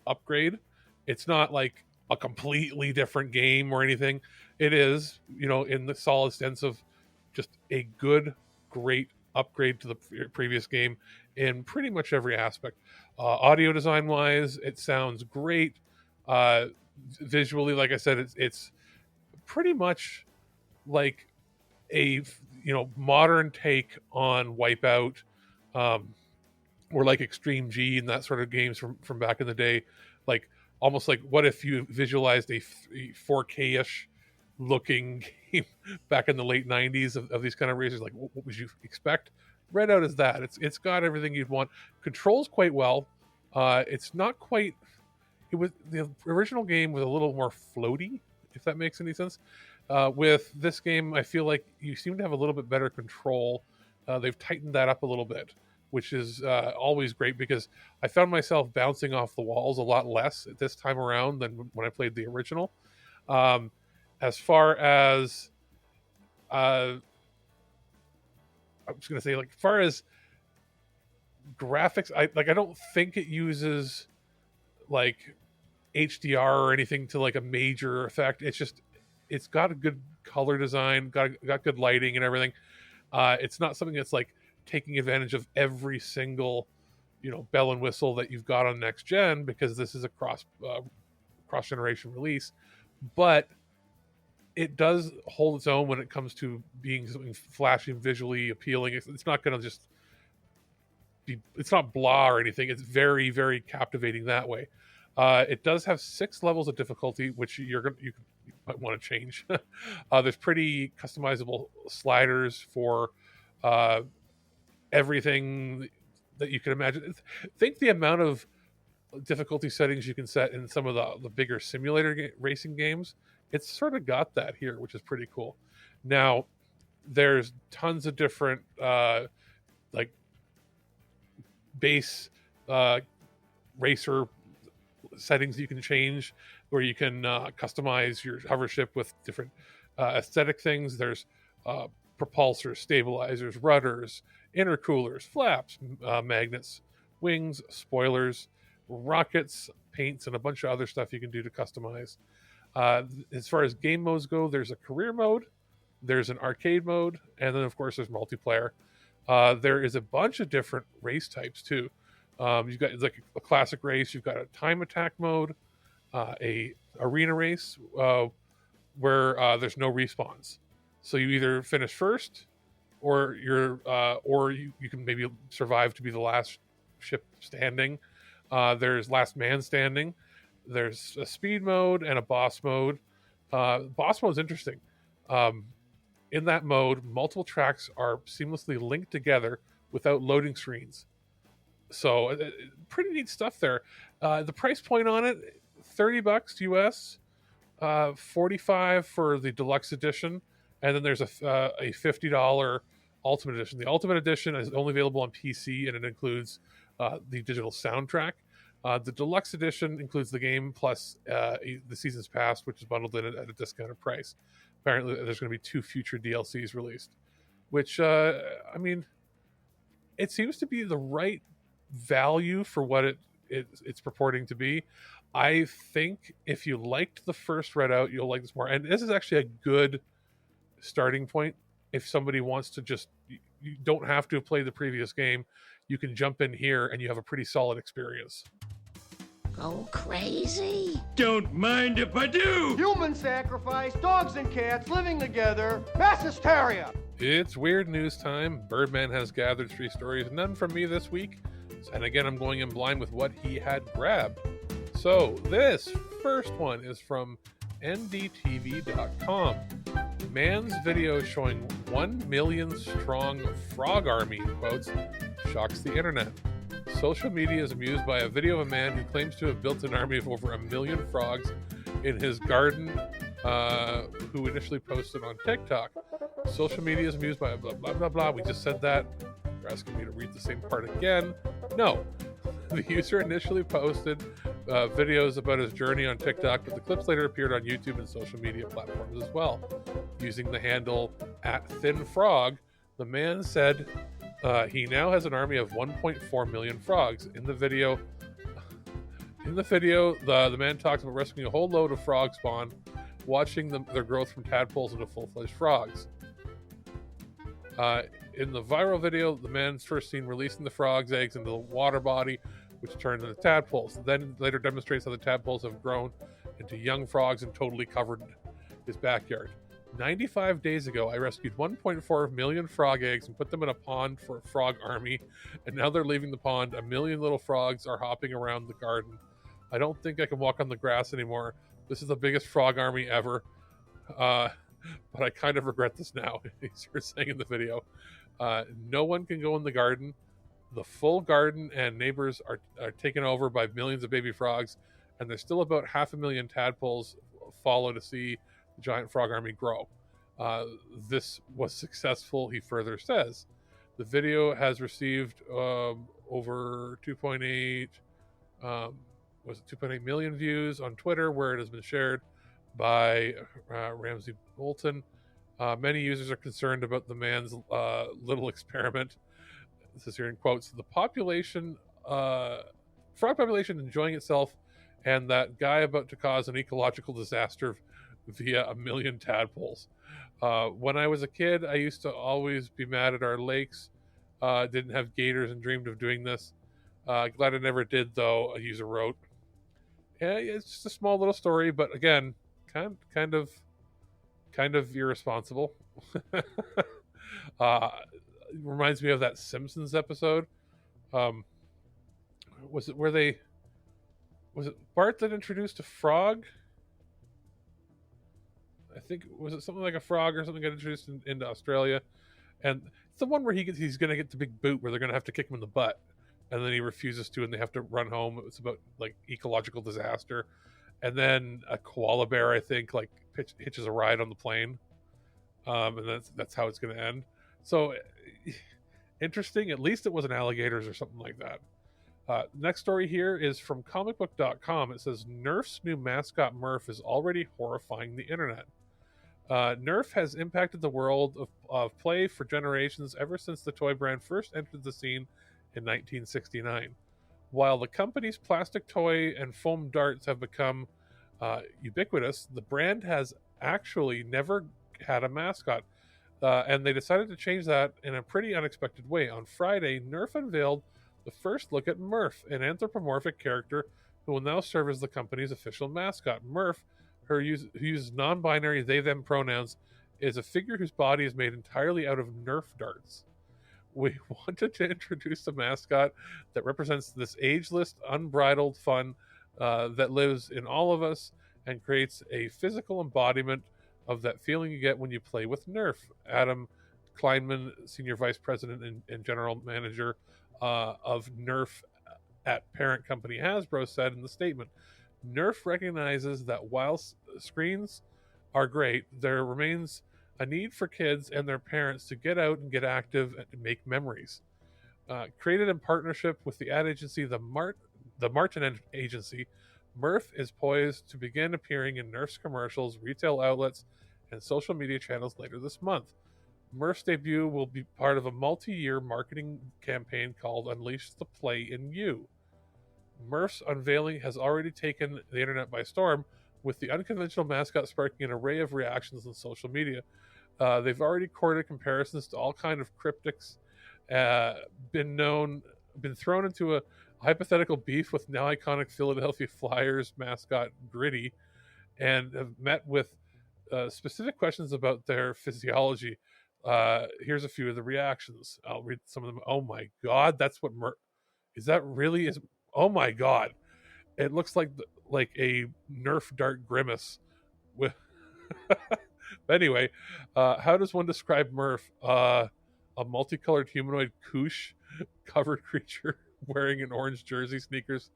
upgrade. It's not like a completely different game or anything. It is, in the solid sense of just a good, great upgrade to the previous game in pretty much every aspect. Audio design wise, it sounds great. Visually, like I said, it's pretty much like a modern take on Wipeout, or like Extreme G and that sort of games from back in the day. Like almost like, what if you visualized a 4K-ish looking game back in the late 90s of these kind of racers? Like, what would you expect? Redout is that. It's got everything you'd want. Controls quite well. It's not quite. It was, the original game was a little more floaty, if that makes any sense. With this game, I feel like you seem to have a little bit better control. They've tightened that up a little bit, which is always great, because I found myself bouncing off the walls a lot less this time around than when I played the original. As far as I was going to say, like, as far as graphics, I don't think it uses like HDR or anything to like a major effect. It's got a good color design, got good lighting and everything. It's not something that's like taking advantage of every single bell and whistle that you've got on next gen, because this is a cross generation release, but it does hold its own when it comes to being something flashy and visually appealing. It's not going to just be, it's not blah or anything. It's very, very captivating that way. It does have 6 levels of difficulty, which you might want to change. There's pretty customizable sliders for everything that you can imagine. Think the amount of difficulty settings you can set in some of the bigger simulator racing games. It's sort of got that here, which is pretty cool. Now, there's tons of different like base racer settings you can change, where you can customize your hover ship with different aesthetic things. There's propulsors, stabilizers, rudders, intercoolers, flaps, magnets, wings, spoilers, rockets, paints, and a bunch of other stuff you can do to customize. As far as game modes go, there's a career mode, there's an arcade mode, and then of course there's multiplayer. There is a bunch of different race types too. You've got like a classic race, you've got a time attack mode, a arena race where there's no respawns. So you either finish first, or you can maybe survive to be the last ship standing. There's last man standing. There's a speed mode and a boss mode. Boss mode is interesting. In that mode, multiple tracks are seamlessly linked together without loading screens. So pretty neat stuff there. The price point on it, $30 US, $45 for the deluxe edition, and then there's a $50 ultimate edition. The ultimate edition is only available on PC, and it includes the digital soundtrack. The deluxe edition includes the game plus the season's pass, which is bundled in at a discounted price. Apparently, there's going to be 2 future DLCs released, which I mean, it seems to be the right value for what it's purporting to be. I think if you liked the first Redout, you'll like this more. And this is actually a good starting point if somebody wants to just, you don't have to play the previous game. You can jump in here and you have a pretty solid experience. Go crazy? Don't mind if I do! Human sacrifice, dogs and cats living together, mass hysteria! It's weird news time. Birdman has gathered 3 stories, none from me this week. And again, I'm going in blind with what he had grabbed. So this first one is from ndtv.com. Man's video showing 1 million strong frog army, in quotes, shocks the internet. Social media is amused by a video of a man who claims to have built an army of over 1 million frogs in his garden, who initially posted on TikTok. Social media is amused by blah, blah, blah, blah. We just said that. You're asking me to read the same part again. No. The user initially posted videos about his journey on TikTok, but the clips later appeared on YouTube and social media platforms as well. Using the handle @ThinFrog, the man said he now has an army of 1.4 million frogs. In the video, the man talks about rescuing a whole load of frog spawn, watching their growth from tadpoles into full-fledged frogs. In the viral video, the man's first seen releasing the frog's eggs into the water body, which turn into tadpoles. Then later demonstrates how the tadpoles have grown into young frogs and totally covered his backyard. 95 days ago, I rescued 1.4 million frog eggs and put them in a pond for a frog army, and now they're leaving the pond. 1 million little frogs are hopping around the garden. I don't think I can walk on the grass anymore. This is the biggest frog army ever. But I kind of regret this now, he's saying in the video. No one can go in the garden. The full garden and neighbors are taken over by millions of baby frogs, and there's still about 500,000 tadpoles follow to see the giant frog army grow. This was successful, he further says. The video has received over 2.8 million views on Twitter, where it has been shared by Ramsey Bolton. Many users are concerned about the man's little experiment. This is here in quotes. The frog population enjoying itself, and that guy about to cause an ecological disaster via 1 million tadpoles. When I was a kid, I used to always be mad at our lakes. Didn't have gators and dreamed of doing this. Glad I never did, though, a user wrote. Yeah, it's just a small little story, but again, kind of irresponsible. Reminds me of that Simpsons episode. Was it Bart that introduced a frog? I think, was it something like a frog or something got introduced into Australia? And it's the one where he's going to get the big boot where they're going to have to kick him in the butt, and then he refuses to, and they have to run home. It's about like ecological disaster. And then a koala bear, I think, like hitches a ride on the plane, and that's how it's going to end. So interesting. At least it wasn't alligators or something like that. Next story here is from comicbook.com. It says Nerf's new mascot Murph is already horrifying the internet. Nerf has impacted the world of play for generations ever since the toy brand first entered the scene in 1969. While the company's plastic toy and foam darts have become ubiquitous, the brand has actually never had a mascot. And they decided to change that in a pretty unexpected way. On Friday, Nerf unveiled the first look at Murph, an anthropomorphic character who will now serve as the company's official mascot. Murph, who uses non-binary they-them pronouns, is a figure whose body is made entirely out of Nerf darts. We wanted to introduce a mascot that represents this ageless, unbridled fun that lives in all of us and creates a physical embodiment of that feeling you get when you play with Nerf. Adam Kleinman, Senior Vice President and General Manager of Nerf at parent company Hasbro, said in the statement, Nerf recognizes that while screens are great, there remains a need for kids and their parents to get out and get active and to make memories. Created in partnership with the ad agency, the Martin Agency, Murph is poised to begin appearing in Nerf's commercials, retail outlets, and social media channels later this month. Murph's debut will be part of a multi-year marketing campaign called Unleash the Play in You. Murph's unveiling has already taken the internet by storm, with the unconventional mascot sparking an array of reactions on social media. They've already courted comparisons to all kinds of cryptics, been thrown into a hypothetical beef with now iconic Philadelphia Flyers mascot Gritty, and have met with specific questions about their physiology. Here's a few of the reactions. I'll read some of them. Oh my God, that's what is that really is? Oh my God, it looks like a Nerf dart grimace. With but anyway, how does one describe Murph? A multicolored humanoid koosh covered creature wearing an orange jersey, sneakers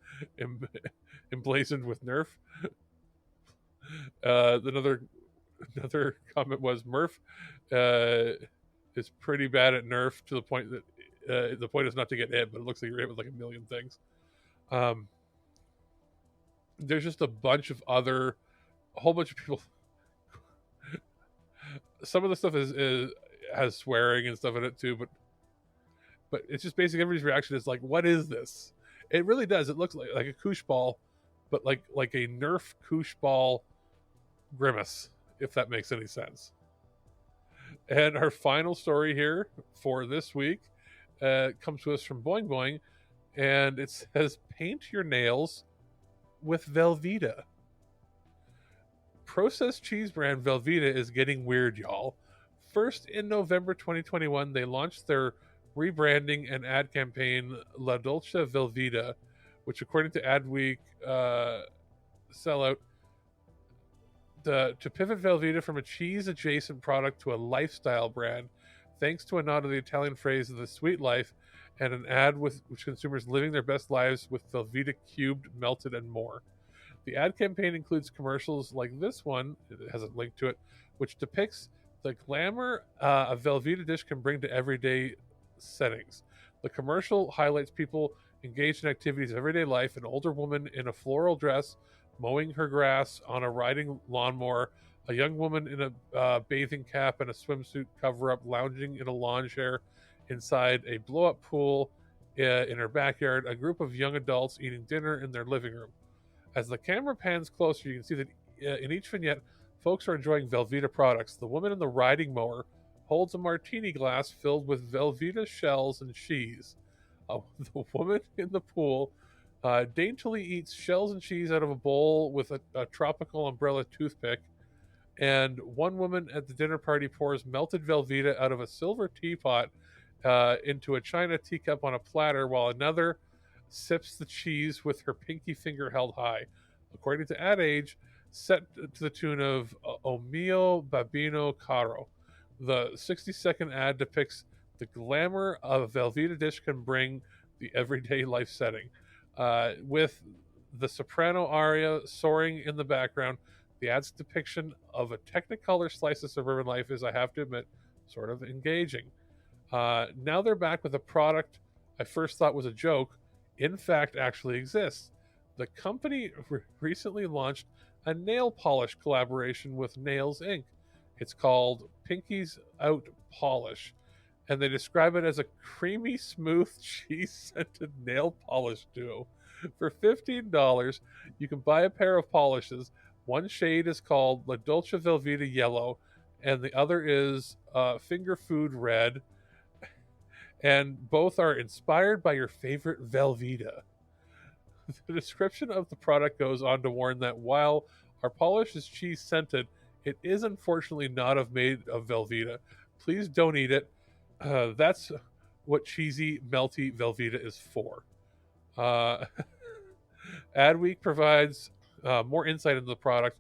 emblazoned with Nerf. Another comment was Murph is pretty bad at Nerf to the point that the point is not to get hit, but it looks like you're hit with like a million things. There's just a whole bunch of people. Some of the stuff has swearing and stuff in it too, but it's just basically everybody's reaction is like, what is this? It really does. It looks like a koosh ball, but like a Nerf koosh ball grimace, if that makes any sense. And our final story here for this week comes to us from Boing Boing. and it says paint your nails with Velveeta. Processed cheese brand Velveeta is getting weird, y'all. First, in November 2021, they launched their rebranding and ad campaign La Dolce Velveeta, which, according to Adweek, sellout to pivot Velveeta from a cheese-adjacent product to a lifestyle brand, thanks to a nod to the Italian phrase of the sweet life, and an ad with which consumers living their best lives with Velveeta cubed, melted, and more. The ad campaign includes commercials like this one, it has a link to it, which depicts the glamour a Velveeta dish can bring to everyday settings. The commercial highlights people engaged in activities of everyday life: an older woman in a floral dress mowing her grass on a riding lawnmower, a young woman in a bathing cap and a swimsuit cover-up lounging in a lawn chair inside a blow-up pool in her backyard, a group of young adults eating dinner in their living room. As the camera pans closer, you can see that in each vignette, folks are enjoying Velveeta products. The woman in the riding mower holds a martini glass filled with Velveeta shells and cheese. The woman in the pool daintily eats shells and cheese out of a bowl with a tropical umbrella toothpick. And one woman at the dinner party pours melted Velveeta out of a silver teapot into a china teacup on a platter, while another sips the cheese with her pinky finger held high. According to Ad Age, set to the tune of O mio babino caro. The 60-second ad depicts the glamour a Velveeta dish can bring the everyday life setting. With the soprano aria soaring in the background, the ad's depiction of a Technicolor slice of suburban life is, I have to admit, sort of engaging. Now they're back with a product I first thought was a joke, in fact actually exists. The company recently launched a nail polish collaboration with Nails Inc. It's called Pinky's Out Polish, and they describe it as a creamy, smooth, cheese-scented nail polish duo. For $15, you can buy a pair of polishes. One shade is called La Dolce Velveeta Yellow, and the other is Finger Food Red, and both are inspired by your favorite Velveeta. The description of the product goes on to warn that while our polish is cheese-scented, it is unfortunately not made of Velveeta. Please don't eat it. That's what cheesy, melty Velveeta is for. Adweek provides more insight into the product.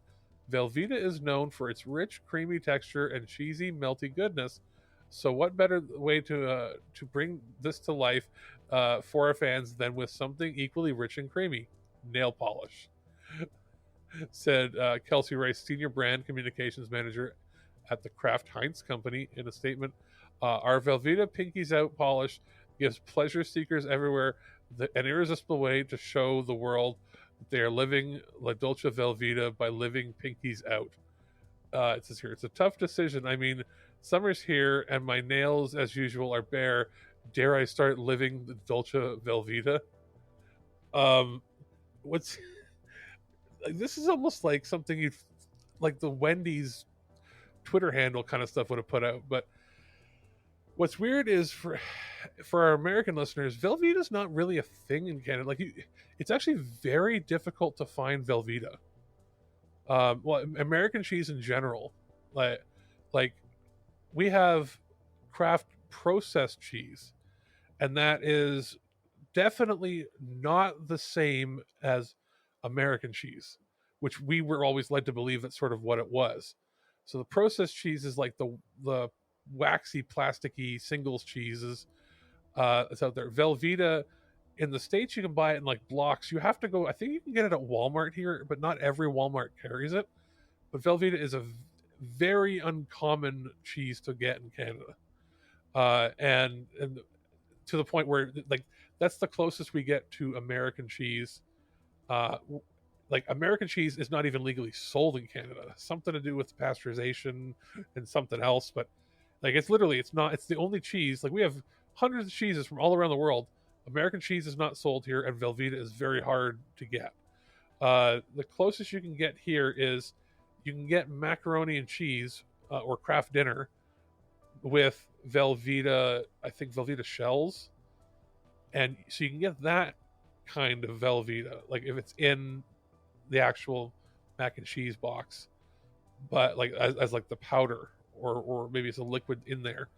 Velveeta is known for its rich, creamy texture and cheesy, melty goodness. So what better way to bring this to life for our fans than with something equally rich and creamy? Nail polish. Said Kelsey Rice, Senior Brand Communications Manager at the Kraft Heinz Company in a statement. Our Velveeta Pinkies Out polish gives pleasure seekers everywhere an irresistible way to show the world that they are living La Dolce Velveeta by living Pinkies Out. It says here, it's a tough decision. I mean, summer's here and my nails, as usual, are bare. Dare I start living the Dolce Velveeta? This is almost like something like the Wendy's Twitter handle kind of stuff would have put out. But what's weird is for our American listeners, Velveeta's not really a thing in Canada. Like, it's actually very difficult to find Velveeta. Well, American cheese in general, like we have Kraft processed cheese, and that is definitely not the same as American cheese, which we were always led to believe that's sort of what it was. So the processed cheese is like the waxy, plasticky singles cheeses that's out there. Velveeta in the States, you can buy it in like blocks. You have to go, I think you can get it at Walmart here, but not every Walmart carries it. But Velveeta is a very uncommon cheese to get in Canada. And to the point where like that's the closest we get to American cheese. Like American cheese is not even legally sold in Canada. Something to do with pasteurization and something else, but like it's the only cheese. Like we have hundreds of cheeses from all around the world. American cheese is not sold here, and Velveeta is very hard to get. The closest you can get here is you can get macaroni and cheese or Kraft Dinner with Velveeta, I think Velveeta shells. And so you can get that kind of Velveeta, like if it's in the actual mac and cheese box, but like as like the powder, or maybe it's a liquid in there.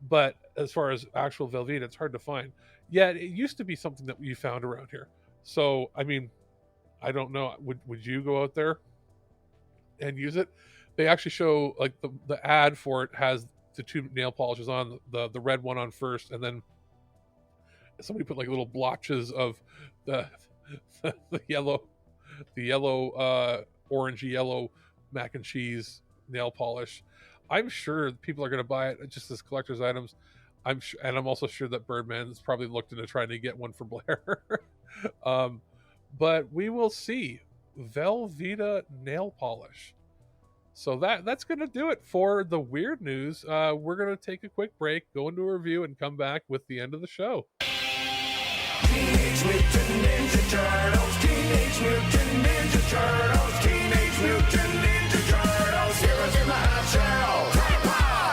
But as far as actual Velveeta, it's hard to find. Yeah, it used to be something that you found around here. So I mean, I don't know. Would you go out there and use it? They actually show like the ad for it has the two nail polishes on, the red one on first, and then somebody put like little blotches of the yellow orangey yellow mac and cheese nail polish. I'm sure people are going to buy it just as collector's items. I'm also sure that Birdman's probably looked into trying to get one for Blair. But we will see. Velveeta nail polish. So that's going to do it for the weird news. We're going to take a quick break, go into a review, and come back with the end of the show. Teenage Mutant Ninja Turtles, Teenage Mutant Ninja Turtles, Teenage Mutant Ninja Turtles, heroes in the half shell.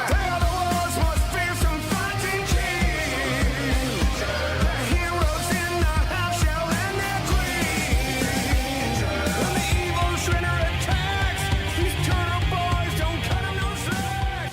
They are the world's most fearsome fighting kings. The heroes in the half shell and their queens. When the evil Shredder attacks, these turtle boys don't cut them no slack.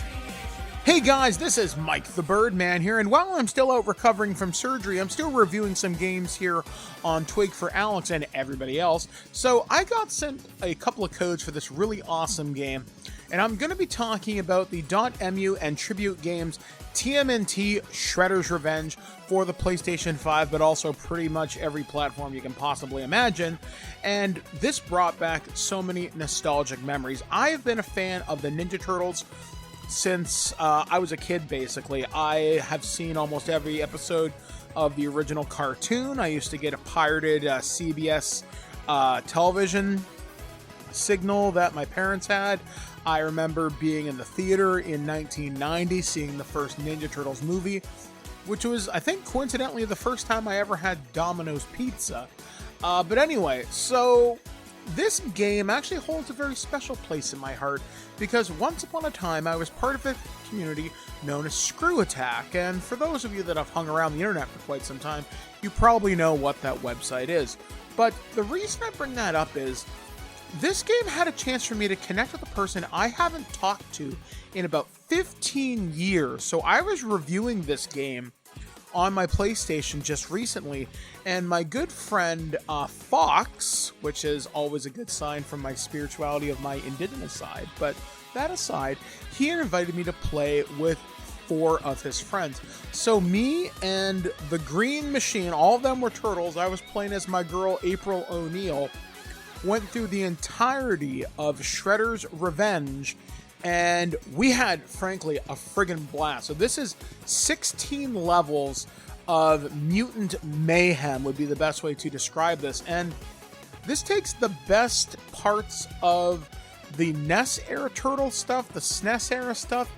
Hey guys, this is Mike the Birdman here, and while I'm still out recovering from surgery, I'm still reviewing some games here on TWIG for Alex and everybody else. So I got sent a couple of codes for this really awesome game, and I'm going to be talking about the Dotemu and Tribute Games TMNT Shredder's Revenge for the PlayStation 5, but also pretty much every platform you can possibly imagine. And this brought back so many nostalgic memories. I have been a fan of the Ninja Turtles since I was a kid, basically. I have seen almost every episode of the original cartoon. I used to get a pirated CBS television signal that my parents had. I remember being in the theater in 1990, seeing the first Ninja Turtles movie, which was, I think, coincidentally the first time I ever had Domino's Pizza. But anyway, so this game actually holds a very special place in my heart because once upon a time I was part of a community known as Screw Attack, and for those of you that have hung around the internet for quite some time, you probably know what that website is. But the reason I bring that up is this game had a chance for me to connect with a person I haven't talked to in about 15 years. So I was reviewing this game on my PlayStation just recently, and my good friend Fox, which is always a good sign from my spirituality of my indigenous side, but that aside, he invited me to play with 4 of his friends. So me and the Green Machine, all of them were turtles. I was playing as my girl April O'Neil, went through the entirety of Shredder's Revenge, and we had, frankly, a friggin' blast. So this is 16 levels of mutant mayhem would be the best way to describe this. And this takes the best parts of the NES era Turtle stuff, the SNES era stuff,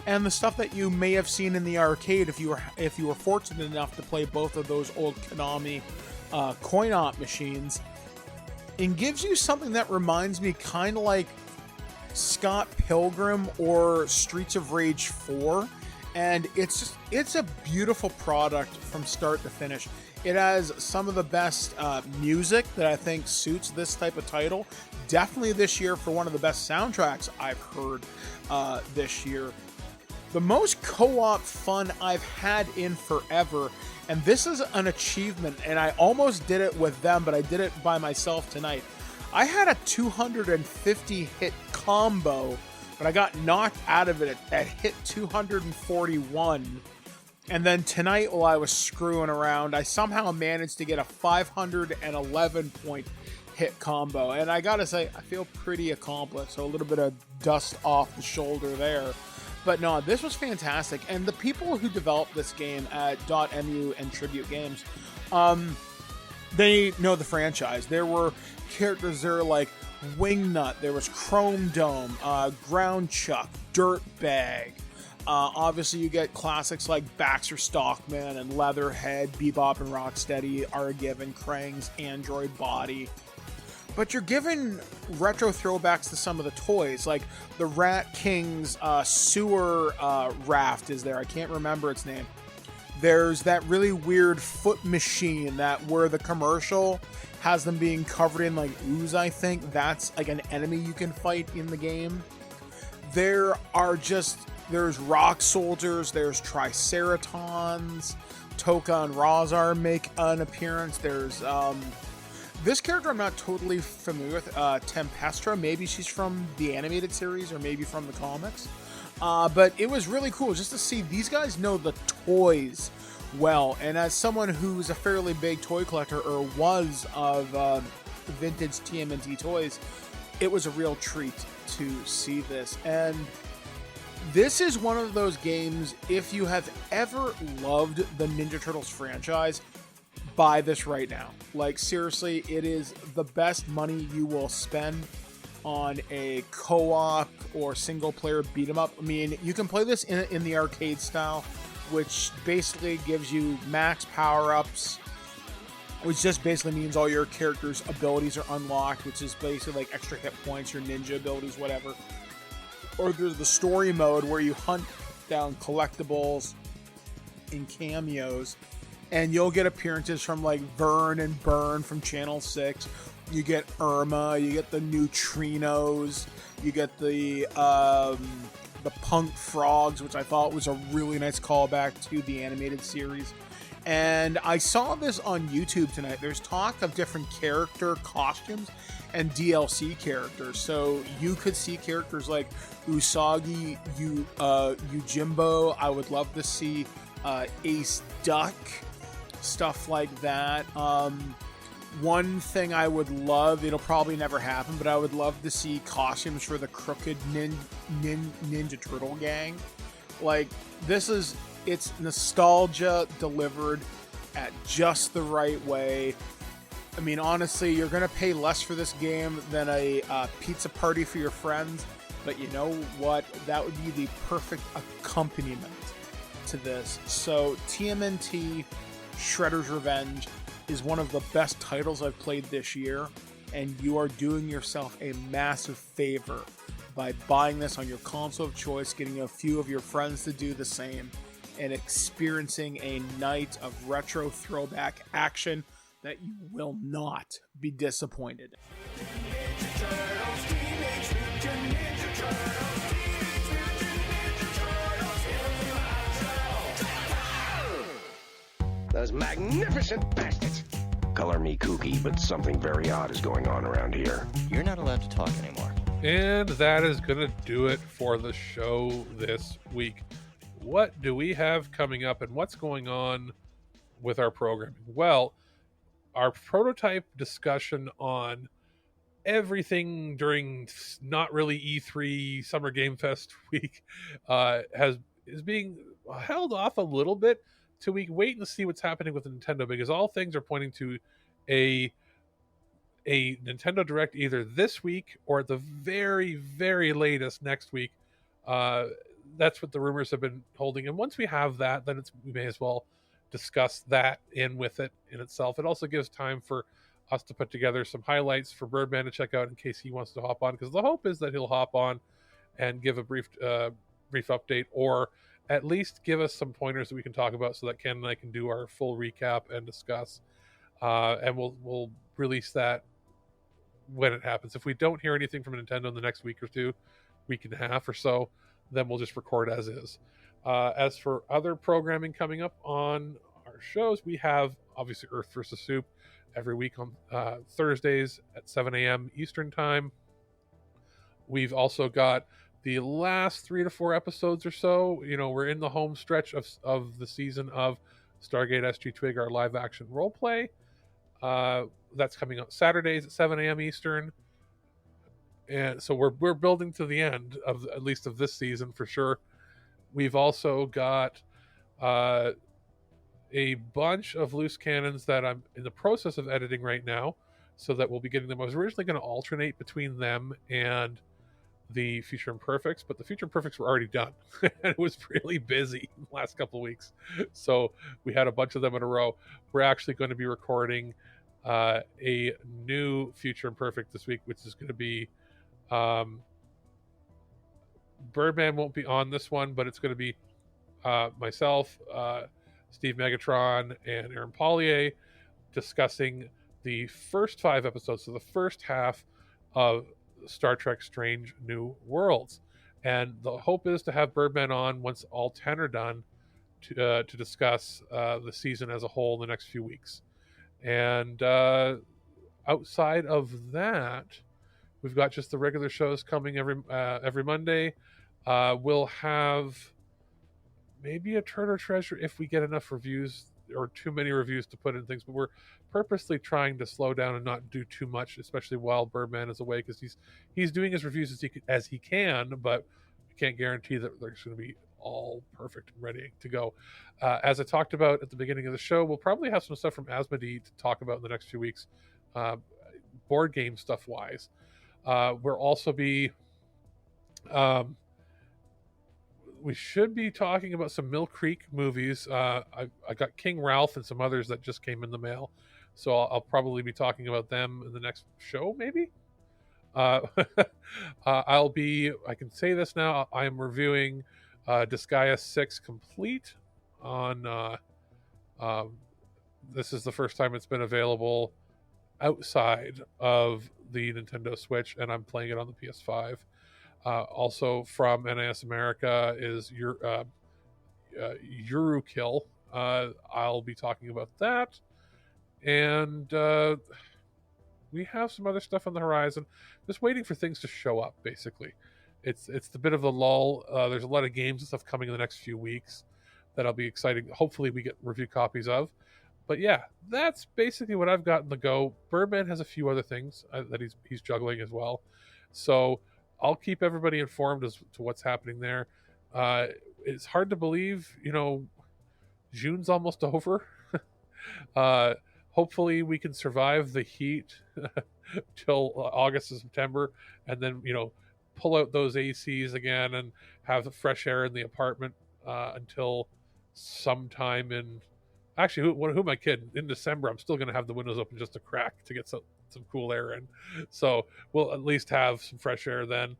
and the stuff that you may have seen in the arcade if you were fortunate enough to play both of those old Konami coin-op machines, and gives you something that reminds me kind of like Scott Pilgrim or Streets of Rage 4, and it's a beautiful product from start to finish. It has some of the best music that I think suits this type of title. Definitely this year for one of the best soundtracks I've heard this year. The most co-op fun I've had in forever, and this is an achievement, and I almost did it with them, but I did it by myself tonight. I had a 250 hit combo, but I got knocked out of it at hit 241. And then tonight, while I was screwing around, I somehow managed to get a 511 point hit combo. And I gotta say, I feel pretty accomplished, so a little bit of dust off the shoulder there. But no, this was fantastic. And the people who developed this game at Dotemu and Tribute Games, they know the franchise. There were characters there like Wingnut, there was Chrome Dome, Ground Chuck, Dirtbag. Obviously, you get classics like Baxter Stockman and Leatherhead, Bebop and Rocksteady are given, Krang's Android Body. But you're given retro throwbacks to some of the toys, like the Rat King's sewer raft is there. I can't remember its name. There's that really weird foot machine that where the commercial has them being covered in like ooze, I think. That's like an enemy you can fight in the game. There's rock soldiers, there's triceratons, Toka and Razar make an appearance. There's this character I'm not totally familiar with, Tempestra. Maybe she's from the animated series or maybe from the comics. But it was really cool just to see these guys know the toys well. And as someone who's a fairly big toy collector, or was, of vintage TMNT toys, it was a real treat to see this. And this is one of those games, if you have ever loved the Ninja Turtles franchise, buy this right now. Like, seriously, it is the best money you will spend on a co-op or single-player beat-em-up. I mean, you can play this in the arcade style, which basically gives you max power-ups, which just basically means all your characters' abilities are unlocked, which is basically like extra hit points, your ninja abilities, whatever. Or there's the story mode where you hunt down collectibles and cameos, and you'll get appearances from like Vern and Burn from Channel 6. You get Irma, you get the neutrinos, you get the punk frogs, which I thought was a really nice callback to the animated series. And I saw this on YouTube tonight. There's talk of different character costumes and DLC characters. So you could see characters like Usagi, Yojimbo. I would love to see Ace Duck, stuff like that. One thing I would love, it'll probably never happen, but I would love to see costumes for the Crooked Ninja Turtle gang. Like, it's nostalgia delivered at just the right way. I mean, honestly, you're going to pay less for this game than a pizza party for your friends, but you know what? That would be the perfect accompaniment to this. So, TMNT Shredder's Revenge is one of the best titles I've played this year, and you are doing yourself a massive favor by buying this on your console of choice, getting a few of your friends to do the same, and experiencing a night of retro throwback action that you will not be disappointed. Those magnificent bastards. Color me kooky, but something very odd is going on around here. You're not allowed to talk anymore. And that is going to do it for the show this week. What do we have coming up, and what's going on with our programming? Well, our prototype discussion on everything during not really E3 Summer Game Fest week is being held off a little bit till we wait and see what's happening with Nintendo, because all things are pointing to a Nintendo Direct either this week or at the very, very latest next week. That's what the rumors have been holding. And once we have that, then we may as well discuss that in with it in itself. It also gives time for us to put together some highlights for Birdman to check out in case he wants to hop on, because the hope is that he'll hop on and give a brief update, or at least give us some pointers that we can talk about so that Ken and I can do our full recap and discuss. And we'll release that when it happens. If we don't hear anything from Nintendo in the next week or two, week and a half or so, then we'll just record as is. As for other programming coming up on our shows, we have obviously Earth vs. Soup every week on Thursdays at 7 a.m. Eastern Time. We've also got the last 3 to 4 episodes or so. You know, we're in the home stretch of the season of Stargate SG TWIG, our live action role play. That's coming out Saturdays at 7 a.m. Eastern. And so we're building to the end of at least of this season for sure. We've also got a bunch of loose cannons that I'm in the process of editing right now, so that we'll be getting them. I was originally going to alternate between them and the Future Imperfects, but the Future Imperfects were already done. And it was really busy the last couple of weeks. So we had a bunch of them in a row. We're actually going to be recording a new Future Imperfect this week, which is going to be Birdman won't be on this one, but it's going to be myself, Steve Megatron and Aaron Paulier, discussing the first 5 episodes, so the first half of Star Trek Strange New Worlds. And the hope is to have Birdman on once all 10 are done to discuss the season as a whole in the next few weeks. And outside of that, we've got just the regular shows coming every Monday. We'll have maybe a Turn or Treasure if we get enough reviews or too many reviews to put in things, but we're purposely trying to slow down and not do too much, especially while Birdman is away, because he's doing his reviews as he can, but we can't guarantee that they're going to be all perfect and ready to go. As I talked about at the beginning of the show, we'll probably have some stuff from Asmodee to talk about in the next few weeks, board game stuff wise. We'll also be we should be talking about some Mill Creek movies. I got King Ralph and some others that just came in the mail, so I'll probably be talking about them in the next show, maybe. I can say this now, I am reviewing Disgaea 6 Complete on this is the first time it's been available outside of the Nintendo Switch, and I'm playing it on the PS5. Also from NIS America is Eurokill. I'll be talking about that. And we have some other stuff on the horizon. Just waiting for things to show up, basically. It's the bit of the lull. There's a lot of games and stuff coming in the next few weeks that I'll be excited. Hopefully we get review copies of. But yeah, that's basically what I've got in the go. Birdman has a few other things that he's juggling as well. So I'll keep everybody informed as to what's happening there. It's hard to believe, June's almost over. Hopefully we can survive the heat till August and September, and then, pull out those ACs again and have the fresh air in the apartment until sometime in... Actually, who am I kidding? In December, I'm still going to have the windows open just a crack to get some cool air in. So we'll at least have some fresh air then.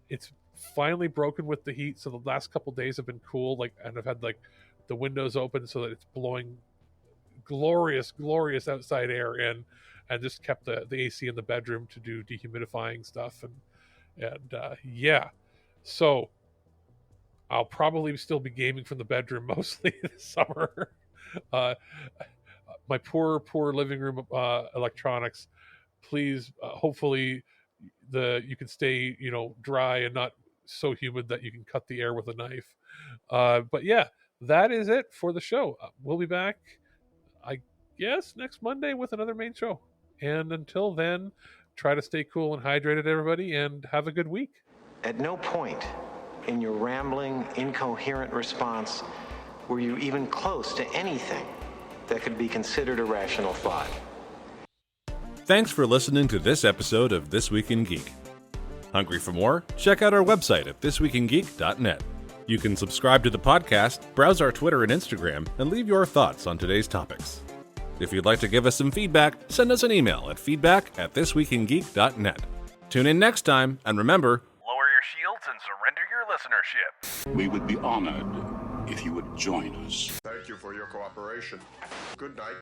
It's finally broken with the heat, so the last couple days have been cool. And I've had the windows open so that it's blowing glorious outside air in, and just kept the AC in the bedroom to do dehumidifying stuff. And yeah, so I'll probably still be gaming from the bedroom mostly this summer. My poor living room electronics, please, hopefully you can stay dry and not so humid that you can cut the air with a knife. But yeah, that is it for the show. We'll be back, I guess, next Monday with another main show, and until then, try to stay cool and hydrated, everybody, and have a good week. At no point in your rambling, incoherent response were you even close to anything that could be considered a rational thought. Thanks for listening to this episode of This Week in Geek. Hungry for more? Check out our website at thisweekingeek.net. You can subscribe to the podcast, browse our Twitter and Instagram, and leave your thoughts on today's topics. If you'd like to give us some feedback, send us an email at feedback@thisweekingeek.net. Tune in next time, and remember, lower your shields and surrender your listenership. We would be honored if you would join us. Thank you for your cooperation. Good night.